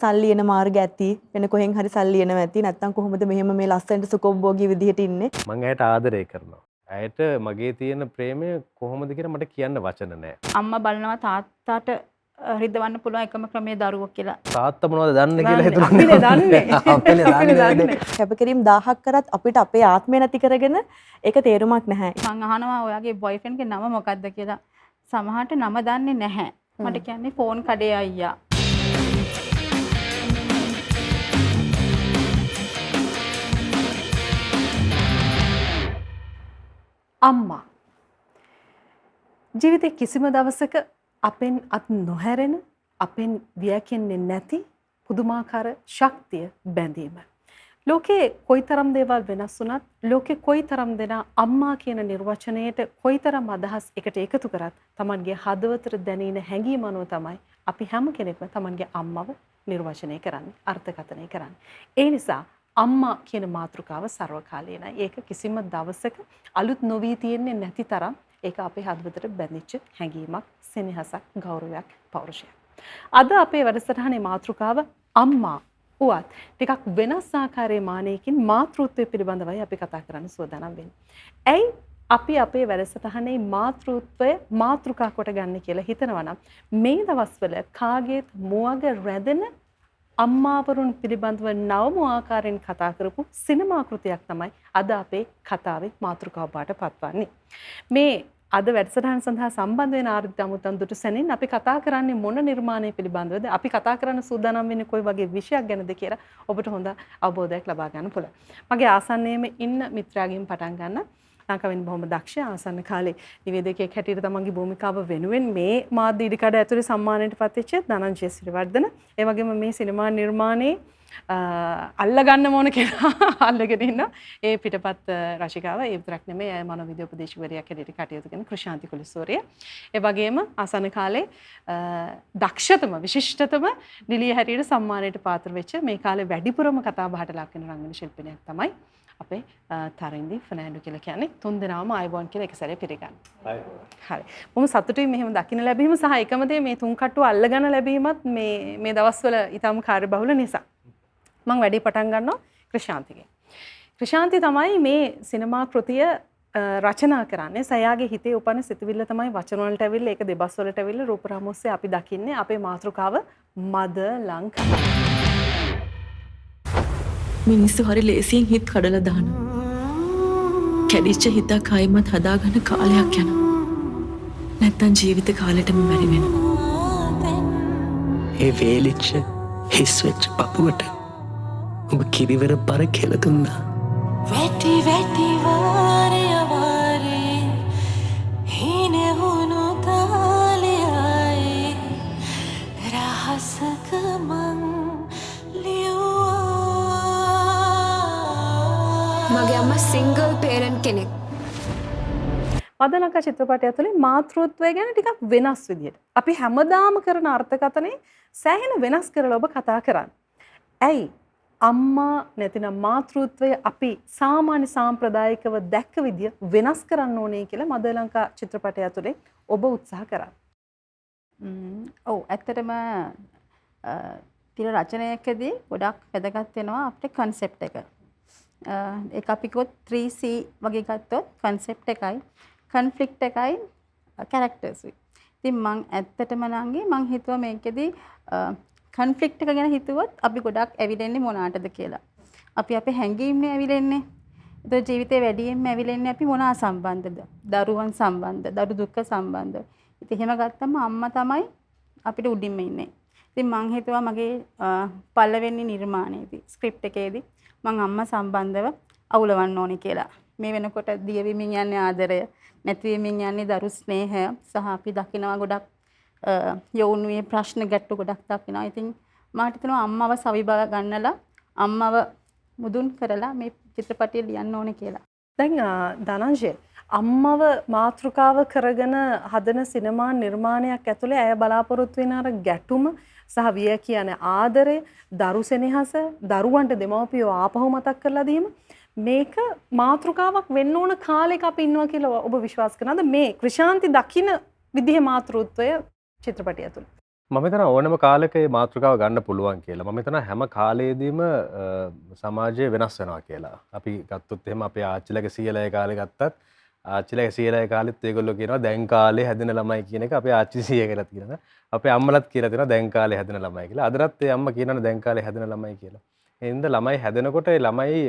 සල්ලි එන මාර්ග ඇති වෙන කොහෙන් හරි සල්ලි එනවා ඇති නැත්නම් කොහොමද මෙහෙම මේ ලස්සනට සුඛෝභෝගී විදිහට ඉන්නේ මම ඇයට ආදරය කරනවා. ඇයට මගේ තියෙන ප්‍රේමය කොහොමද කියලා මට කියන්න වචන නැහැ. අම්මා බලනවා තාත්තාට රිදවන්න පුළුවන් එකම ක්‍රමය දරුවෝ කියලා. තාත්තා මොනවද දන්නේ කියලා හිතුවා. අපිනේ දන්නේ. කැපකිරීම 1000ක් කරත් අපිට අපේ ආත්මය නැති කරගෙන ඒක තේරුමක් නැහැ. මං අහනවා ඔයාගේ බොයිෆ්‍රෙන්ඩ්ගේ නම මොකක්ද කියලා. සමහරට නම දන්නේ නැහැ. මට කියන්නේ ෆෝන් කඩේ අයියා. අම්මා ජීවිතේ කිසිම දවසක අපෙන් අත් නොහැරෙන අපෙන් වියැකෙන්නේ නැති පුදුමාකාර ශක්තිය බැඳීම. ලෝකේ කොයිතරම් දේවල් වෙනස් වුණත් ලෝකේ කොයිතරම් දෙනා අම්මා කියන නිර්වචනයට කොයිතරම් අදහස් එකට එකතු කරත් Tamanගේ හදවතට දැනෙන හැඟීම අනුව තමයි අපි හැම කෙනෙක්ම Tamanගේ අම්මව නිර්වචනය කරන්නේ අර්ථකථනය කරන්නේ. ඒ නිසා අම්මා කියන මාතෘකාව සර්වකාලීනයි. ඒක කිසිම දවසක අලුත් නොවී තියෙන්නේ නැති තරම් ඒක අපේ හදවතට බැඳිච්ච හැඟීමක්, සෙනෙහසක්, ගෞරවයක්, පෞරුෂයක්. අද අපේ වැඩසටහනේ මාතෘකාව අම්මා උවත් ටිකක් වෙනස් ආකාරයේ මානයකින් මාතෘත්වය පිළිබඳවයි අපි කතා කරන්න සූදානම් වෙන්නේ. ඇයි අපි අපේ වැඩසටහනේ මාතෘත්වය මාතෘකා කොට ගන්න කියලා හිතනවා නම් මේ දවස්වල කාගේත් මුවග රැඳෙන අම්මාවරුන් පිළිබඳව නවම ආකාරයෙන් කතා කරපු සිනමා කෘතියක් තමයි අද අපේ කතාවේ මාතෘකාව බවට පත්වන්නේ. මේ අද වැඩසටහන සඳහා සම්බන්ධ වෙන ආර්ධිත අමුත්තන් දුටු සැනින් අපි කතා කරන්නේ මොන නිර්මාණය පිළිබඳවද? අපි කතා කරන්න සූදානම් වෙන්නේ කොයි වගේ විෂයක් ගැනද කියලා ඔබට හොඳ අවබෝධයක් ලබා ගන්න පුළුවන්. මගේ ආසන්නයේම ඉන්න මිත්‍රාගෙන් පටන් ගන්න. ලංකාවෙන් බොහොම දක්ෂ ආසන්න කාලේ නිවේදකයෙක් හැටියට තමන්ගේ භූමිකාව වෙනුවෙන් මේ මාධ්‍ය ඉදිකඩ ඇතුලේ සම්මානයට පත්වෙච්ච ධනංජය සිරිවර්ධන. ඒ වගේම මේ සිනමා නිර්මාණයේ අල්ලගන්න ඕන කියලා අල්ලගෙන ඉන්න ඒ පිටපත් රචිකාව. ඒ විතරක් නෙමෙයි අය මනෝවිද්‍ය උපදේශකවරියක් හැටියට කටයුතු කරන ක්‍රිෂාන්ති කුලසූරිය. ඒ වගේම ආසන්න කාලේ දක්ෂතම විශිෂ්ටතම නිලිය හැටියට සම්මානයට පාත්‍ර වෙච්ච මේ කාලේ වැඩිපුරම කතා බහට ලක් වෙන රංගන ශිල්පිනියක් තමයි අපේ තරින්දි ෆර්නෑන්ඩෝ කියලා කියන්නේ. තුන් දෙනාම ආයුබෝවන් කියලා එක සැරේ පිළිගන්න. හරි. මම සතුටුයි මෙහෙම දකින්න ලැබීම සහ එකම දේ මේ තුන් කට්ටුව අල්ලගෙන ලැබීමත් මේ දවස්වල ඊටම කාර්යබහුල නිසා. මම වැඩි පටන් ගන්නවා ක්‍රිෂාන්තිගෙන්. ක්‍රිෂාන්ති තමයි මේ සිනමා කෘතිය රචනා කරන්නේ. සයාගේ හිතේ උපන්න සිතුවිල්ල තමයි වචන වලට ඇවිල්ලා ඒක දෙබස් වලට ඇවිල්ලා රූපරාමෝස්සේ අපි දකින්නේ අපේ මාතෘකාව මද ලංකාව. මිනිස්සු හරි ලේසියෙන් හිත කඩලා දානවා. කැඩිච්ච හිතක් ආයිමත් හදාගන්න කාලයක් යනවා. නැත්තම් ජීවිත කාලෙටම මැරි වෙනවා. ඒ වේලිච්ච හිස් වෙච්ච පපුවට ඔබ කිරිවර බර කෙල දුන්නා. වැටි වැටි වාරය වාරේ හිනේ වුණු තාලයයි රහසක මං මගේ අම්මා සිංගල් පේරන්ට් කෙනෙක්. මද ලංකා චිත්‍රපටය ඇතුලේ මාතෘත්වය ගැන ටිකක් වෙනස් විදියට. අපි හැමදාම කරන අර්ථකථනය සෑහෙන වෙනස් කරලා ඔබ කතා කරන්නේ. ඇයි අම්මා නැතිනම් මාතෘත්වය අපි සාමාන්‍ය සාම්ප්‍රදායිකව දැක්ක විදිය වෙනස් කරන්න ඕනේ කියලා මද ලංකා චිත්‍රපටය ඇතුලේ ඔබ උත්සාහ කරා. ඔව් ඇත්තටම තිර රචනයකදී ගොඩක් වැදගත් වෙනවා අපේ concept එක. ඒක අපි කිව්වොත් 3C වගේ ගත්තොත් concept එකයි conflict එකයි characters යි. ඉතින් මම ඇත්තටම මං හිතුවා මේකෙදී conflict එක ගැන හිතුවොත් අපි ගොඩක් ඇවිලෙන්නේ මොනාටද කියලා. අපි අපේ හැඟීම්නේ ඇවිලෙන්නේ. ඒතකොට ජීවිතේ වැඩියෙන්ම ඇවිලෙන්නේ අපි මොනවා සම්බන්ධද? දරුවන් සම්බන්ධ, දරු දුක්ඛ සම්බන්ධ. ඉතින් එහෙම ගත්තම අම්මා තමයි අපිට උඩින්ම ඉන්නේ. ඉතින් මං හිතුවා මගේ පළවෙනි නිර්මාණයේදී ස්ක්‍රිප්ට් එකේදී මං අම්මා සම්බන්ධව අවුලවන්න ඕනේ කියලා. මේ වෙනකොට දියවෙමින් යන්නේ ආදරය, නැතිවෙමින් යන්නේ දරු ස්නේහය සහ අපි දකිනවා ගොඩක් යෝනියේ ප්‍රශ්න ගැට්ටු ගොඩක් දකිනවා. ඉතින් මට හිතෙනවා අම්මව සවිභාග ගන්නලා අම්මව මුදුන් කරලා මේ චිත්‍රපටිය ලියන්න ඕනේ කියලා. දැන් ධනංජය අම්මව මාතෘකාව කරගෙන හදන සිනමා නිර්මාණයක් ඇතුලේ ඇය බලාපොරොත්තු වෙන අර ගැටුම සහ විය කියන්නේ ආදරය, දරු සෙනෙහස, දරුවන්ට දෙමව්පියෝ ආපහු මතක් කරලා දීම මේක මාතෘකාවක් වෙන්න ඕන කාලයක අපි ඉන්නවා කියලා ඔබ විශ්වාස කරනවද? මේ ක්‍රිෂාන්ති දකින්න විදිහේ මාතෘත්වය චිත්‍රපටිය ඇතුළේ. මම හිතනවා ඕනම කාලයක මේ මාතෘකාව ගන්න පුළුවන් කියලා. මම හිතනවා හැම කාලෙදීම සමාජය වෙනස් වෙනවා කියලා. අපි ගත්තොත් එහෙම අපේ ආච්චිලගේ සීයලගේ කාලේ ගත්තත් ආච්චිලගේ සීයලගේ කාලෙත් ඒගොල්ලෝ කියනවා දැන් කාලේ හැදෙන ළමයි කියන එක අපේ ආච්චි සීය කියලා කියනවා. අපේ අම්මලත් කියලා දෙනවා දැන් කාලේ හැදෙන ළමයි කියලා. අදටත් ඒ අම්මා කියනවා දැන් කාලේ හැදෙන ළමයි කියලා. ඒ හින්දා ළමයි හැදෙනකොට ඒ ළමයි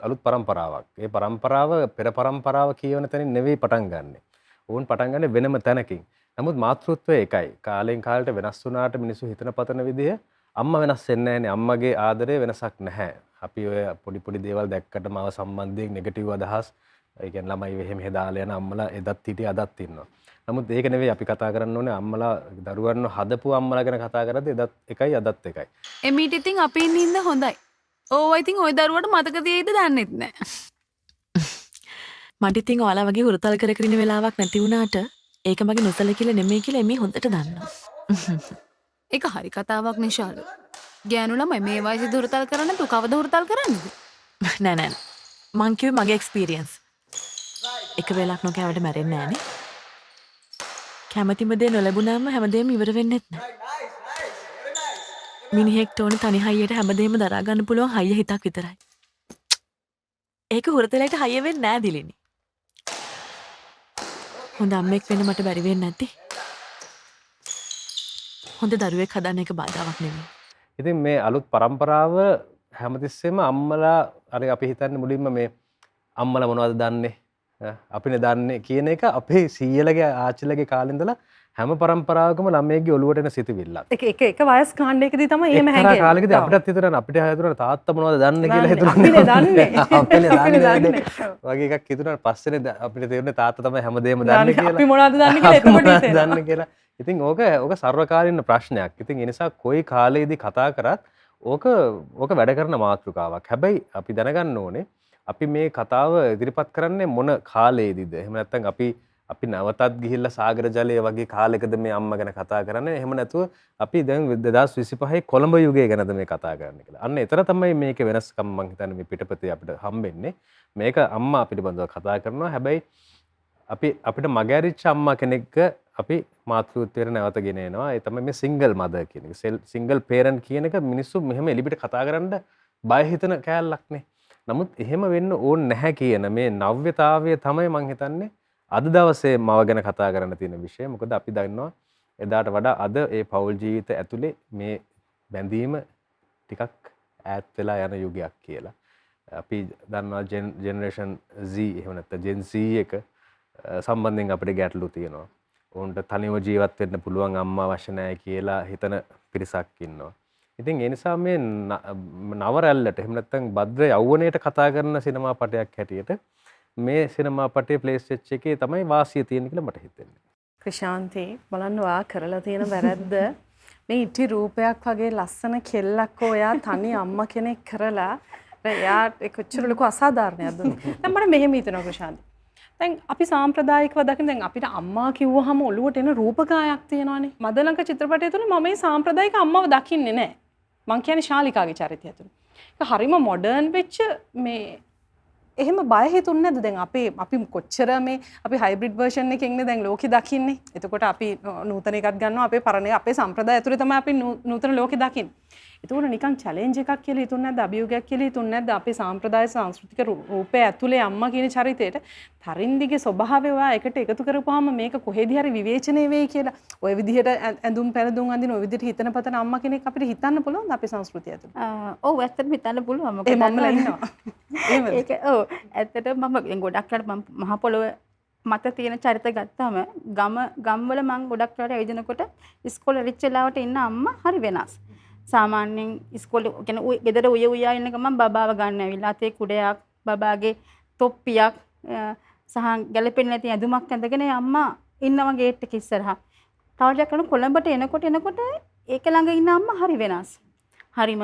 අලුත් પરම්පරාවක්. ඒ પરම්පරාව පෙර પરම්පරාව කියවන තැනින් නෙවෙයි පටන් ගන්නෙ. ඕන් පටන් ගන්නෙ වෙනම තැනකින්. නමුත් මාතෘත්වය එකයි. කාලෙන් කාලට වෙනස් වුණාට මිනිස්සු හිතන පතන විදිය අම්මා වෙනස් වෙන්නේ නැහැනේ. අම්මගේ ආදරේ වෙනසක් නැහැ. අපි ඔය පොඩි දේවල් දැක්කට මාව සම්බන්ධයෙන් නෙගටිව් අදහස් ඒ කියන්නේ ළමයි වෙහෙ මෙහෙ දාලා යන අම්මලා එදත් හිටිය අදත් ඉන්නවා. නමුත් ඒක නෙවෙයි අපි කතා කරන්න ඕනේ අම්මලා දරුවන්ව හදපු අම්මලා ගැන කතා කරද්දී එදත් එකයි අදත් එකයි. එමීට ඉතින් අපි ඉන්න හොඳයි. ඕවා ඉතින් ওই දරුවට මතක තියෙයිද දන්නෙත් නැහැ. මට ඉතින් ඔයාලා වගේ හුරතල් කර කර ඉන්න වෙලාවක් නැති වුණාට ඒක මගේ නොසලකියලා නෙමෙයි කියලා එමේ හොඳට දන්නවා. ඒක හරි කතාවක් නිශාල. ගෑනු ළමයි මේ වයසේ දුරතල් කරන්න තු කවද හුරතල් කරන්නේද? නෑ නෑ. මං කිව්වේ මගේ එක්ස්පීරියන්ස්. එක වෙලක් නොකෑවට මැරෙන්නේ නෑනේ. කැමතිම දේ නොලැබුණාම හැමදේම ඉවර වෙන්නෙත් නෑ. මිනිහෙක්ට ඕන තනි හයියට හැමදේම දරා ගන්න පුළුවන් හයිය හිතක් විතරයි. ඒක හුරතලයට හයිය වෙන්නේ නෑ දිලිනි. හොඳ අම්මෙක් වෙන්න මට බැරි වෙන්නේ නැති. හොඳ දරුවෙක් හදන්න එක බාධාවක් නෙමෙයි. ඉතින් මේ අලුත් પરම්පරාව හැමතිස්සෙම අම්මලා අර අපි හිතන්නේ මුලින්ම මේ අම්මලා මොනවද දන්නේ අපිනේ දන්නේ කියන එක අපේ සීයලගේ ආච්චිලගේ කාලේ ඉඳලා හැම પરම්පරාවකම ළමයෙක්ගේ ඔළුවට එන සිතුවිල්ලක්. එක වයස් කාණ්ඩයකදී තමයි එහෙම හැංගෙන්නේ. ඒ කාලෙකදී අපිටත් හිතුණා අපිට හිතුණා තාත්තා මොනවද දන්නේ කියලා හිතුණා. අපිනේ දන්නේ. වගේ එකක් හිතුණා පස්සේනේ අපිට තේරුනේ තාත්තා තමයි හැමදේම දන්නේ කියලා. අපි මොනවද දන්නේ කියලා එතකොට හිතෙනවා. දන්නේ කියලා. ඉතින් ඕක සර්වකාලීන ප්‍රශ්නයක්. ඉතින් ඒ නිසා කොයි කාලෙදී කතා කරත් ඕක වැඩ කරන මාතෘකාවක්. හැබැයි අපි දැනගන්න ඕනේ අපි මේ කතාව ඉදිරිපත් කරන්නේ මොන කාලයේදීද? එහෙම නැත්නම් අපි නැවතත් ගිහිල්ලා සාගර ජලය වගේ කාලයකද මේ අම්මා ගැන කතා කරන්නේ? එහෙම නැතුව අපි දැන් 2025 කොළඹ යුගය ගැනද මේ කතා කරන්නේ කියලා. අන්න එතන තමයි මේකේ වෙනස්කම මම හිතන්නේ මේ පිටපතේ අපිට හම්බෙන්නේ. මේක අම්මා පිළිබඳව කතා කරනවා. හැබැයි අපිට මගහැරිච්ච අම්මා කෙනෙක්ව අපි මාතෘත්වයට නැවත ගෙන එනවා. ඒ තමයි මේ සිංගල් මදර් කියන එක. සිංගල් පේරන්ට් කියන එක මිනිස්සු මෙහෙම එලිපිට කතා කරන්න බය හිතන කෑල්ලක්නේ. නමුත් එහෙම වෙන්න ඕනේ නැහැ කියන මේ නව්‍යතාවය තමයි මම හිතන්නේ අද දවසේ මව ගැන කතා කරන්න තියෙන විෂය. මොකද අපි දන්නවා එදාට වඩා අද ඒ පෞල් ජීවිත ඇතුලේ මේ බැඳීම ටිකක් ඈත් වෙලා යන යුගයක් කියලා. අපි දන්නවා ජෙනරේෂන් Z එහෙම නැත්නම් Gen Z එක සම්බන්ධයෙන් අපිට ගැටලු තියෙනවා. උන්ට තනිව ජීවත් වෙන්න පුළුවන් අම්මා අවශ්‍ය නැහැ කියලා හිතන පිරිසක් ඉන්නවා. ඉතින් ඒ නිසා මේ නව රැල්ලට එහෙම නැත්නම් භද්‍ර යෞවනයට කතා කරන සිනමා පටයක් හැටියට මේ සිනමා පටයේ ප්ලේස් වෙච්ච එකේ තමයි වාසිය තියෙන කියලා මට හිතෙන්නේ. ක්‍රිෂාන්ති බලන්න ඔයා කරලා තියෙන වැරද්ද මේ ඉටි රූපයක් වගේ ලස්සන කෙල්ලක් ඔයා තනි අම්මා කෙනෙක් කරලා එයා කොච්චර ලොකු අසාධාරණයක්ද දුන්නේ. දැන් මට මෙහෙම හිතෙනවා ක්‍රිෂාන්ති. දැන් අපි සාම්ප්‍රදායිකව දකින්න දැන් අපිට අම්මා කිව්වහම ඔළුවට එන රූපකායක් තියෙනවානේ. මදලංක චිත්‍රපටය තුල මම මේ සාම්ප්‍රදායික අම්මව දකින්නේ නැහැ. මං කියන්නේ ශාලිකාගේ චරිතය තුල. ඒක හරිම මොඩර්න් වෙච්ච මේ එහෙම බය හිතුන්නේ නැද්ද? දැන් අපි කොච්චර මේ අපි හයිබ්‍රිඩ් වර්ෂන් එකකින් දැන් ලෝකෙ දකින්නේ. එතකොට අපි නූතන එකක් ගන්නවා අපේ පරණ අපේ සම්ප්‍රදාය ඇතුලේ තමයි අපි නූතන ලෝකෙ දකින්නේ. එතකොට නිකන් චැලෙන්ජ් එකක් කියලා හිතුන්නේ නැද්ද? අභියෝගයක් කියලා හිතුන්නේ නැද්ද? අපේ සාම්ප්‍රදාය සංස්කෘතික රූපය ඇතුලේ අම්මා කියන චරිතයට තරින්දිගේ ස්වභාවය ඔයා එකට එකතු කරපුවාම මේක කොහෙදි හරි විවේචනය වෙයි කියලා. ওই විදිහට ඇඳුම් පැළඳුම් අඳින ওই විදිහට හිතන පතන අම්මා කෙනෙක් අපිට හිතන්න පුළුවන්ද අපේ සංස්කෘතිය ඇතුලේ? ඔව් ඇත්තටම හිතන්න පුළුවන්. මොකද මම්මලා ඉන්නවා. එහෙමද? ඒක ඔව් ඇත්තටම මම ගොඩක් වෙලාවට මම මහ පොළොව මත තියෙන චරිත ගත්තාම ගම්වල මම ගොඩක් වෙලාවට ඇවිදිනකොට ඉස්කෝලේ රිච් වෙලාවට ඉන්න අම්මා හරි වෙනස්. සාමාන්‍යයෙන් ඉස්කෝලේ කියන්නේ ගෙදර උයා ඉන්න ගමන් බබාව ගන්න ඇවිල්ලා අතේ කුඩයක් බබාගේ තොප්පියක් සහ ගැලපෙන්නේ නැති ඇඳුමක් ඇඳගෙන අම්මා ඉන්නවා ගේට් එක ඉස්සරහා. තව ටිකක් යන කොළඹට එනකොට ඒක ළඟ ඉන්න අම්මා හරි වෙනස්. හරිම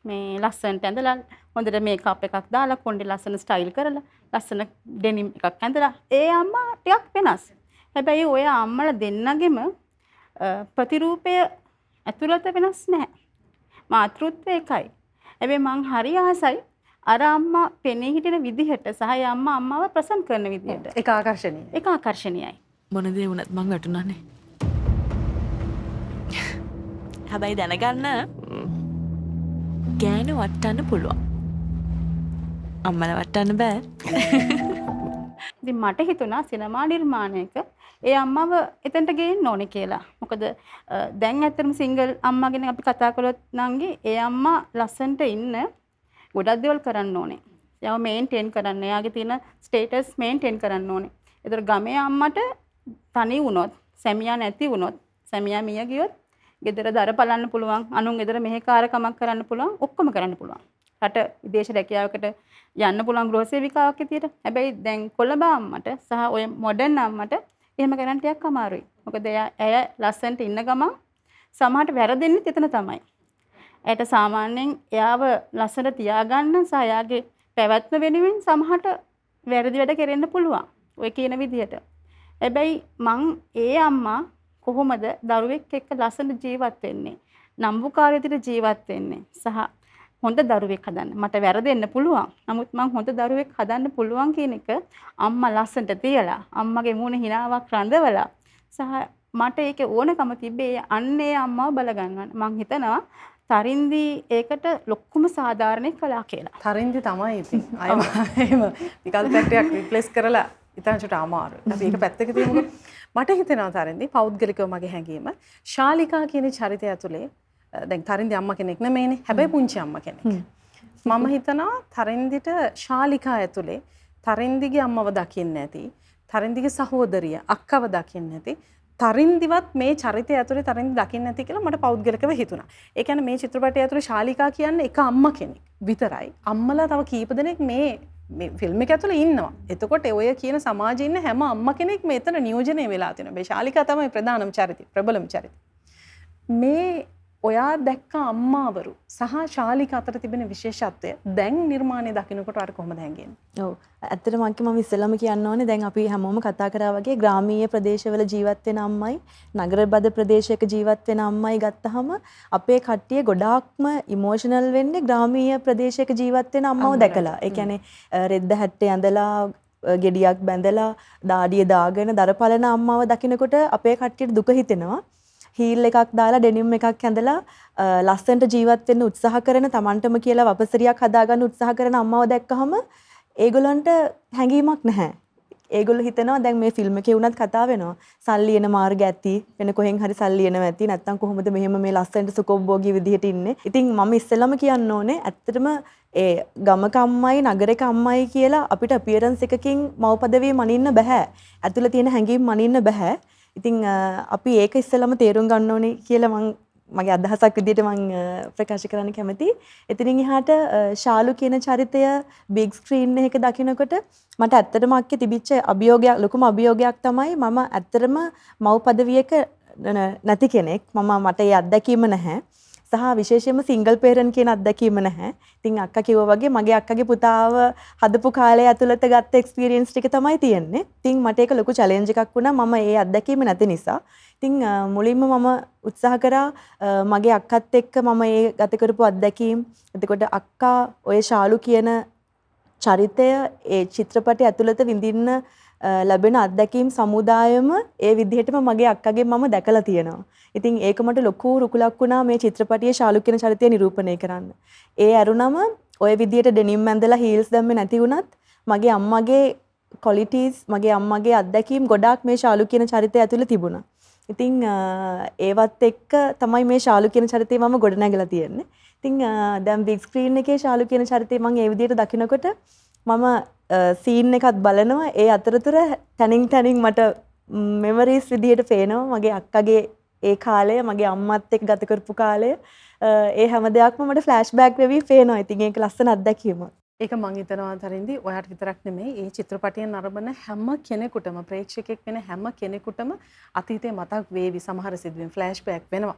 මේ ලස්සනට ඇඳලා හොඳට මේකප් එකක් දාලා කොණ්ඩේ ලස්සන ස්ටයිල් කරලා ලස්සන ඩෙනිම් එකක් ඇඳලා ඒ අම්මා ටිකක් වෙනස්. හැබැයි ඔය අම්මලා දෙන්නගෙම ප්‍රතිරූපය ඇතුළත වෙනස් නැහැ. මාතෘත්වය එකයි. හැබැයි මං හරි ආසයි අර අම්මා පෙනී හිටින විදිහට සහ ඒ අම්මා අම්මාව ප්‍රසන්ට් කරන විදිහට. ඒක ආකර්ෂණීයයි. ඒක ආකර්ෂණීයයි. මොන දේ වුණත් මං වැටුණානේ. හැබැයි දැනගන්න ගෑනු වට්ටන්න පුළුවන්. අම්මල වට්ටන්න බෑ. ඉතින් මට හිතුණා සිනමා නිර්මාණයක ඒ අම්මව එතනට ගේන්න ඕනේ කියලා. මොකද දැන් ඇත්තටම සිංගල් අම්මා ගැන අපි කතා කළොත් නංගි ඒ අම්මා ලස්සනට ඉන්න ගොඩක් දේවල් කරන්න ඕනේ. එයාව මේන්ටේන් කරන්න, එයාගේ තියෙන ස්ටේටස් මේන්ටේන් කරන්න ඕනේ. ඒතර ගමේ අම්මට තනි වුණොත්, සැමියා නැති වුණොත්, සැමියා මිය ගියොත් ගෙදර දර බලන්න පුළුවන්, අනුන් ගෙදර මෙහෙකාරකමක් කරන්න පුළුවන්, ඔක්කොම කරන්න පුළුවන්. රට විදේශ රැකියාවකට යන්න පුළුවන් ගෘහසේවිකාවක් විදියට. හැබැයි දැන් කොළඹ අම්මට සහ ඔය මොඩර්න් අම්මට එහෙම කරන්න ටිකක් අමාරුයි. මොකද ඇය ලස්සනට ඉන්න ගමන් සමහරට වැරදෙන්නේ එතන තමයි. ඇයට සාමාන්‍යයෙන් එයාව ලස්සනට තියාගන්න සහ එයාගේ පැවැත්ම වෙනුවෙන් සමහරට වැරදි වැඩ කෙරෙන්න පුළුවන්. ඔය කියන විදිහට. හැබැයි මං ඒ අම්මා කොහොමද දරුවෙක් එක්ක ලස්සනට ජීවත් වෙන්නේ? නම්බුකාර විදිහට ජීවත් වෙන්නේ සහ හොඳ දරුවෙක් හදන්න. මට වැරදෙන්න පුළුවන්. නමුත් මං හොඳ දරුවෙක් හදන්න පුළුවන් කියන එක අම්මා ලස්සනට තියලා, අම්මගේ මූණ හිනාවක් රඳවලා සහ මට ඒකේ ඕනකම තිබ්බේ අන්නේ අම්මව බල ගන්නවන්න. මං හිතනවා තරින්දි ඒකට ලොක්කුම සාධාරණේ කළා කියලා. තරින්දි තමයි ඉතින්. අයම එහෙම විකල්පයක් රිප්ලේස් කරලා ඉතින්ට අමාරුයි. අපි ඒක පැත්තක තියමුකෝ. මට හිතෙනවා තරින්දි පෞද්ගලිකව මගේ හැඟීම ශාලිකා කියන චරිතය ඇතුලේ දැන් තරින්දි අම්මා කෙනෙක් නෙමෙයිනේ. හැබැයි පුංචි අම්මා කෙනෙක්. මම හිතනවා තරින්දිට ශාලිකා ඇතුලේ තරින්දිගේ අම්මව දකින්න නැති, තරින්දිගේ සහෝදරිය අක්කව දකින්න නැති, තරින්දිවත් මේ චරිතය ඇතුලේ තරින්දි දකින්න නැති කියලා මට පෞද්ගලිකව හිතුණා. ඒ කියන්නේ මේ චිත්‍රපටය ඇතුලේ ශාලිකා කියන්නේ එක අම්මා කෙනෙක් විතරයි. අම්මලා තව කීප දෙනෙක් මේ ෆිල්ම් එක ඇතුලේ ඉන්නවා. එතකොට ඔය කියන සමාජයේ ඉන්න හැම අම්මා කෙනෙක් මෙතන නියෝජනය වෙලා තියෙනවා. මේ ශාලිකා තමයි ප්‍රධානම චරිතය, ප්‍රබලම චරිතය. මේ ඔයා දැක්ක අම්මාවරු සහ ශාලික අතර තිබෙන විශේෂත්වය දැන් නිර්මාණය දකින්නකොට අර කොහොමද හැංගෙන්නේ? ඔව්. ඇත්තටම මම ඉස්සෙල්ලාම කියන්න ඕනේ දැන් අපි හැමෝම කතා කරා වගේ ග්‍රාමීය ප්‍රදේශවල ජීවත් වෙන අම්මයි නගරබද ප්‍රදේශයක ජීවත් වෙන අම්මයි ගත්තහම අපේ කට්ටිය ගොඩාක්ම ඉමෝෂනල් වෙන්නේ ග්‍රාමීය ප්‍රදේශයක ජීවත් වෙන අම්මව දැකලා. ඒ කියන්නේ රෙද්ද හැට්ටේ ඇඳලා ගෙඩියක් බැඳලා දාඩිය දාගෙන දරපලන අම්මව දකිනකොට අපේ කට්ටියට දුක හිතෙනවා. හීල් එකක් දාලා ඩෙනිම් එකක් ඇඳලා ලස්සනට ජීවත් වෙන්න උත්සාහ කරන තමන්ටම කියලා වපසරියක් හදාගන්න උත්සාහ කරන අම්මව දැක්කහම ඒගොල්ලන්ට හැඟීමක් නැහැ. ඒගොල්ලෝ හිතනවා දැන් මේ ෆිල්ම් එකේ වුණත් කතා වෙනවා. සල්ලි එන මාර්ග ඇති වෙන කොහෙන් හරි සල්ලි එනවා ඇති නැත්තම් කොහොමද මෙහෙම මේ ලස්සනට සුකොබ්බෝගී විදිහට ඉන්නේ. ඉතින් මම ඉස්සෙල්ලාම කියන්න ඕනේ ඇත්තටම ඒ ගමක අම්මයි නගරයක අම්මයි කියලා අපිට අපියරන්ස් එකකින් මව් පදවිය මනින්න බෑ. ඇතුළේ තියෙන හැඟීම් මනින්න බෑ. ඉතින් අපි ඒක ඉස්සෙල්ලාම තේරුම් ගන්න ඕනේ කියලා මගේ අදහසක් විදිහට මම ප්‍රකාශ කරන්න කැමතියි. එතනින් එහාට ශාලු කියන චරිතය බිග් ස්ක්‍රීන් එකක දකිනකොට මට ඇත්තටම අක්කේ තිබිච්ච අභියෝගයක් ලොකුම අභියෝගයක් තමයි මම ඇත්තටම මව් පදවියක නැති කෙනෙක්. මට ඒ අත්දැකීම නැහැ. සහ විශේෂයෙන්ම සිංගල් පේරන්ට් කියන අත්දැකීම නැහැ. ඉතින් අක්කා කිව්වා වගේ මගේ අක්කගේ පුතාව හදපු කාලය ඇතුළත ගත්ත එක්ස්පීරියන්ස් ටික තමයි තියෙන්නේ. ඉතින් මට ඒක ලොකු චැලෙන්ජ් එකක් වුණා මම ඒ අත්දැකීම නැති නිසා. ඉතින් මුලින්ම මම උත්සාහ කරා මගේ අක්කත් එක්ක මම ඒ ගත කරපු අත්දැකීම්. එතකොට අක්කා ඔය ශාලු කියන චරිතය ඒ චිත්‍රපටය ඇතුළත විඳින්න ලැබෙන අත්දැකීම් සමුදායම ඒ විදිහටම මගේ අක්කගෙන් මම දැකලා තියෙනවා. ඉතින් ඒක මට ලොකු රුකුලක් වුණා මේ චිත්‍රපටියේ ශාලු කියන චරිතය නිරූපණය කරන්න. ඒ අරුණම ওই විදිහට ඩෙනිම් ඇඳලා හීල්ස් දැම්මේ නැති වුණත් මගේ අම්මගේ ක්වොලිටිස් මගේ අම්මගේ අත්දැකීම් ගොඩාක් මේ ශාලු කියන චරිතය ඇතුළේ තිබුණා. ඉතින් ඒවත් එක්ක තමයි මේ ශාලු කියන චරිතය මම ගොඩනැගලා තියෙන්නේ. ඉතින් දැන් බිග් ස්ක්‍රීන් එකේ ශාලු කියන චරිතය මම ඒ විදිහට දකිනකොට මම සීන් එකත් බලනවා. ඒ අතරතුර තනින් මට මෙමරිස් විදිහට පේනවා මගේ අක්කගේ ඒ කාලය මගේ අම්මත් එක්ක ගත කරපු කාලය ඒ හැම දෙයක්ම මට ෆ්ලෑෂ් බෑක් වෙවි පේනවා. ඉතින් ඒක ලස්සන අත්දැකීමක්. ඒක මං හිතනවා තරින්දි ඔයාට විතරක් නෙමෙයි මේ චිත්‍රපටයෙන් නරඹන හැම කෙනෙකුටම ප්‍රේක්ෂකෙක් වෙන හැම කෙනෙකුටම අතීතේ මතක් වේවි සමහර සිදුවීම් ෆ්ලෑෂ් බෑක් වෙනවා.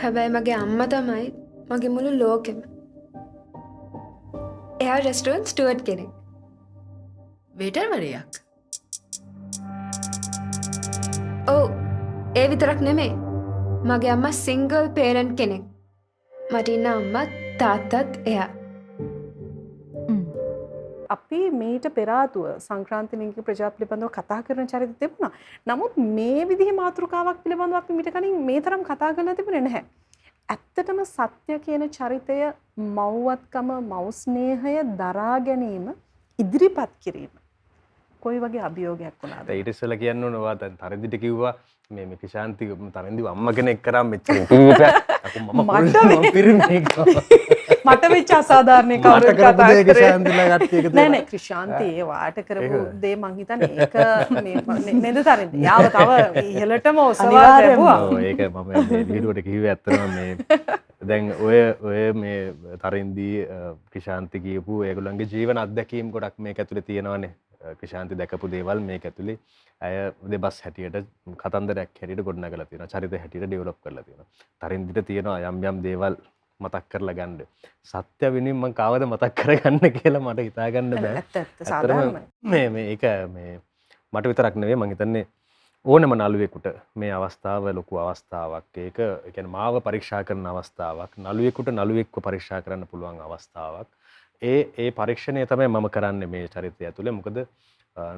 හැබැයි මගේ අම්මා තමයි මගේ මුළු ලෝකෙම. එයා රෙස්ටුරන්ට් ස්ටුවර්ට් කෙනෙක්. වේටර්වරයක්. ඔව් ඒ විතරක් නෙමෙයි. මගේ අම්මා සිංගල් පේරන්ට් කෙනෙක්. මට ඉන්න අම්මා තාත්තත් එයා. අපි මීට පෙර ආතුව සංක්‍රාන්ති ලිංගික ප්‍රජා පිළිබඳව කතා කරන චරිත තිබුණා. නමුත් මේ විදිහේ මාතෘකාවක් පිළිබඳව අපි මීට කලින් මේ තරම් කතා කරලා තිබුණේ නැහැ. ඇත්තටම සත්‍ය කියන චරිතය මව්වත්කම මව් ස්නේහය දරා ගැනීම ඉදිරිපත් කිරීම කොයි වගේ අභියෝගයක් වුණාද? ඊට ඉස්සෙල්ලා කියන්න ඕන ඔයා දැන් තරදිට කිව්වා මේ කිෂාන්ති තරන්දිව අම්ම කෙනෙක් කරා මෙච්චර මම පිරිමි මට වෙච්ච අසාධාරණ කවුරුත් කතා කරේ කිෂාන්තිලා කට්ටිය එකතු නෑ නෑ ක්‍රිෂාන්ති ඒ වාට කරපු දේ මං හිතන්නේ ඒක මේ නේද තරන්දි යාව තව ඉහළටම ඔසවා දැම්මා. ඔව් ඒක මම මේ වීඩියෝට කිව්වේ ඇත්තටම මේ දැන් ඔය මේ තරන්දි කිෂාන්ති කියපු ඒගොල්ලන්ගේ ජීවන අත්දැකීම් ගොඩක් මේක ඇතුලේ තියෙනවානේ. කිෂාන්ති දැකපු දේවල් මේක ඇතුලේ අය දෙබස් හැටියට කතන්දරයක් හැටියට ගොඩනගලා තියෙනවා. චරිත හැටියට ඩෙවලොප් කරලා තියෙනවා. තරින්දිට තියෙනවා යම් දේවල් මතක් කරලා ගන්න. සත්‍ය වෙනුවෙන් මම කවද මතක් කරගන්න කියලා මට හිතා ගන්න බෑ. සාධාරණයි. මේක මේ මට විතරක් නෙවෙයි මම හිතන්නේ ඕනම නළුවෙකුට මේ අවස්ථාව ලොකු අවස්ථාවක්. ඒක කියන්නේ මාව පරීක්ෂා කරන අවස්ථාවක්. නළුවෙකුට නළුවෙක්ව පරීක්ෂා කරන්න පුළුවන් අවස්ථාවක්. ඒ පරීක්ෂණය තමයි මම කරන්නේ මේ චරිතය ඇතුලේ. මොකද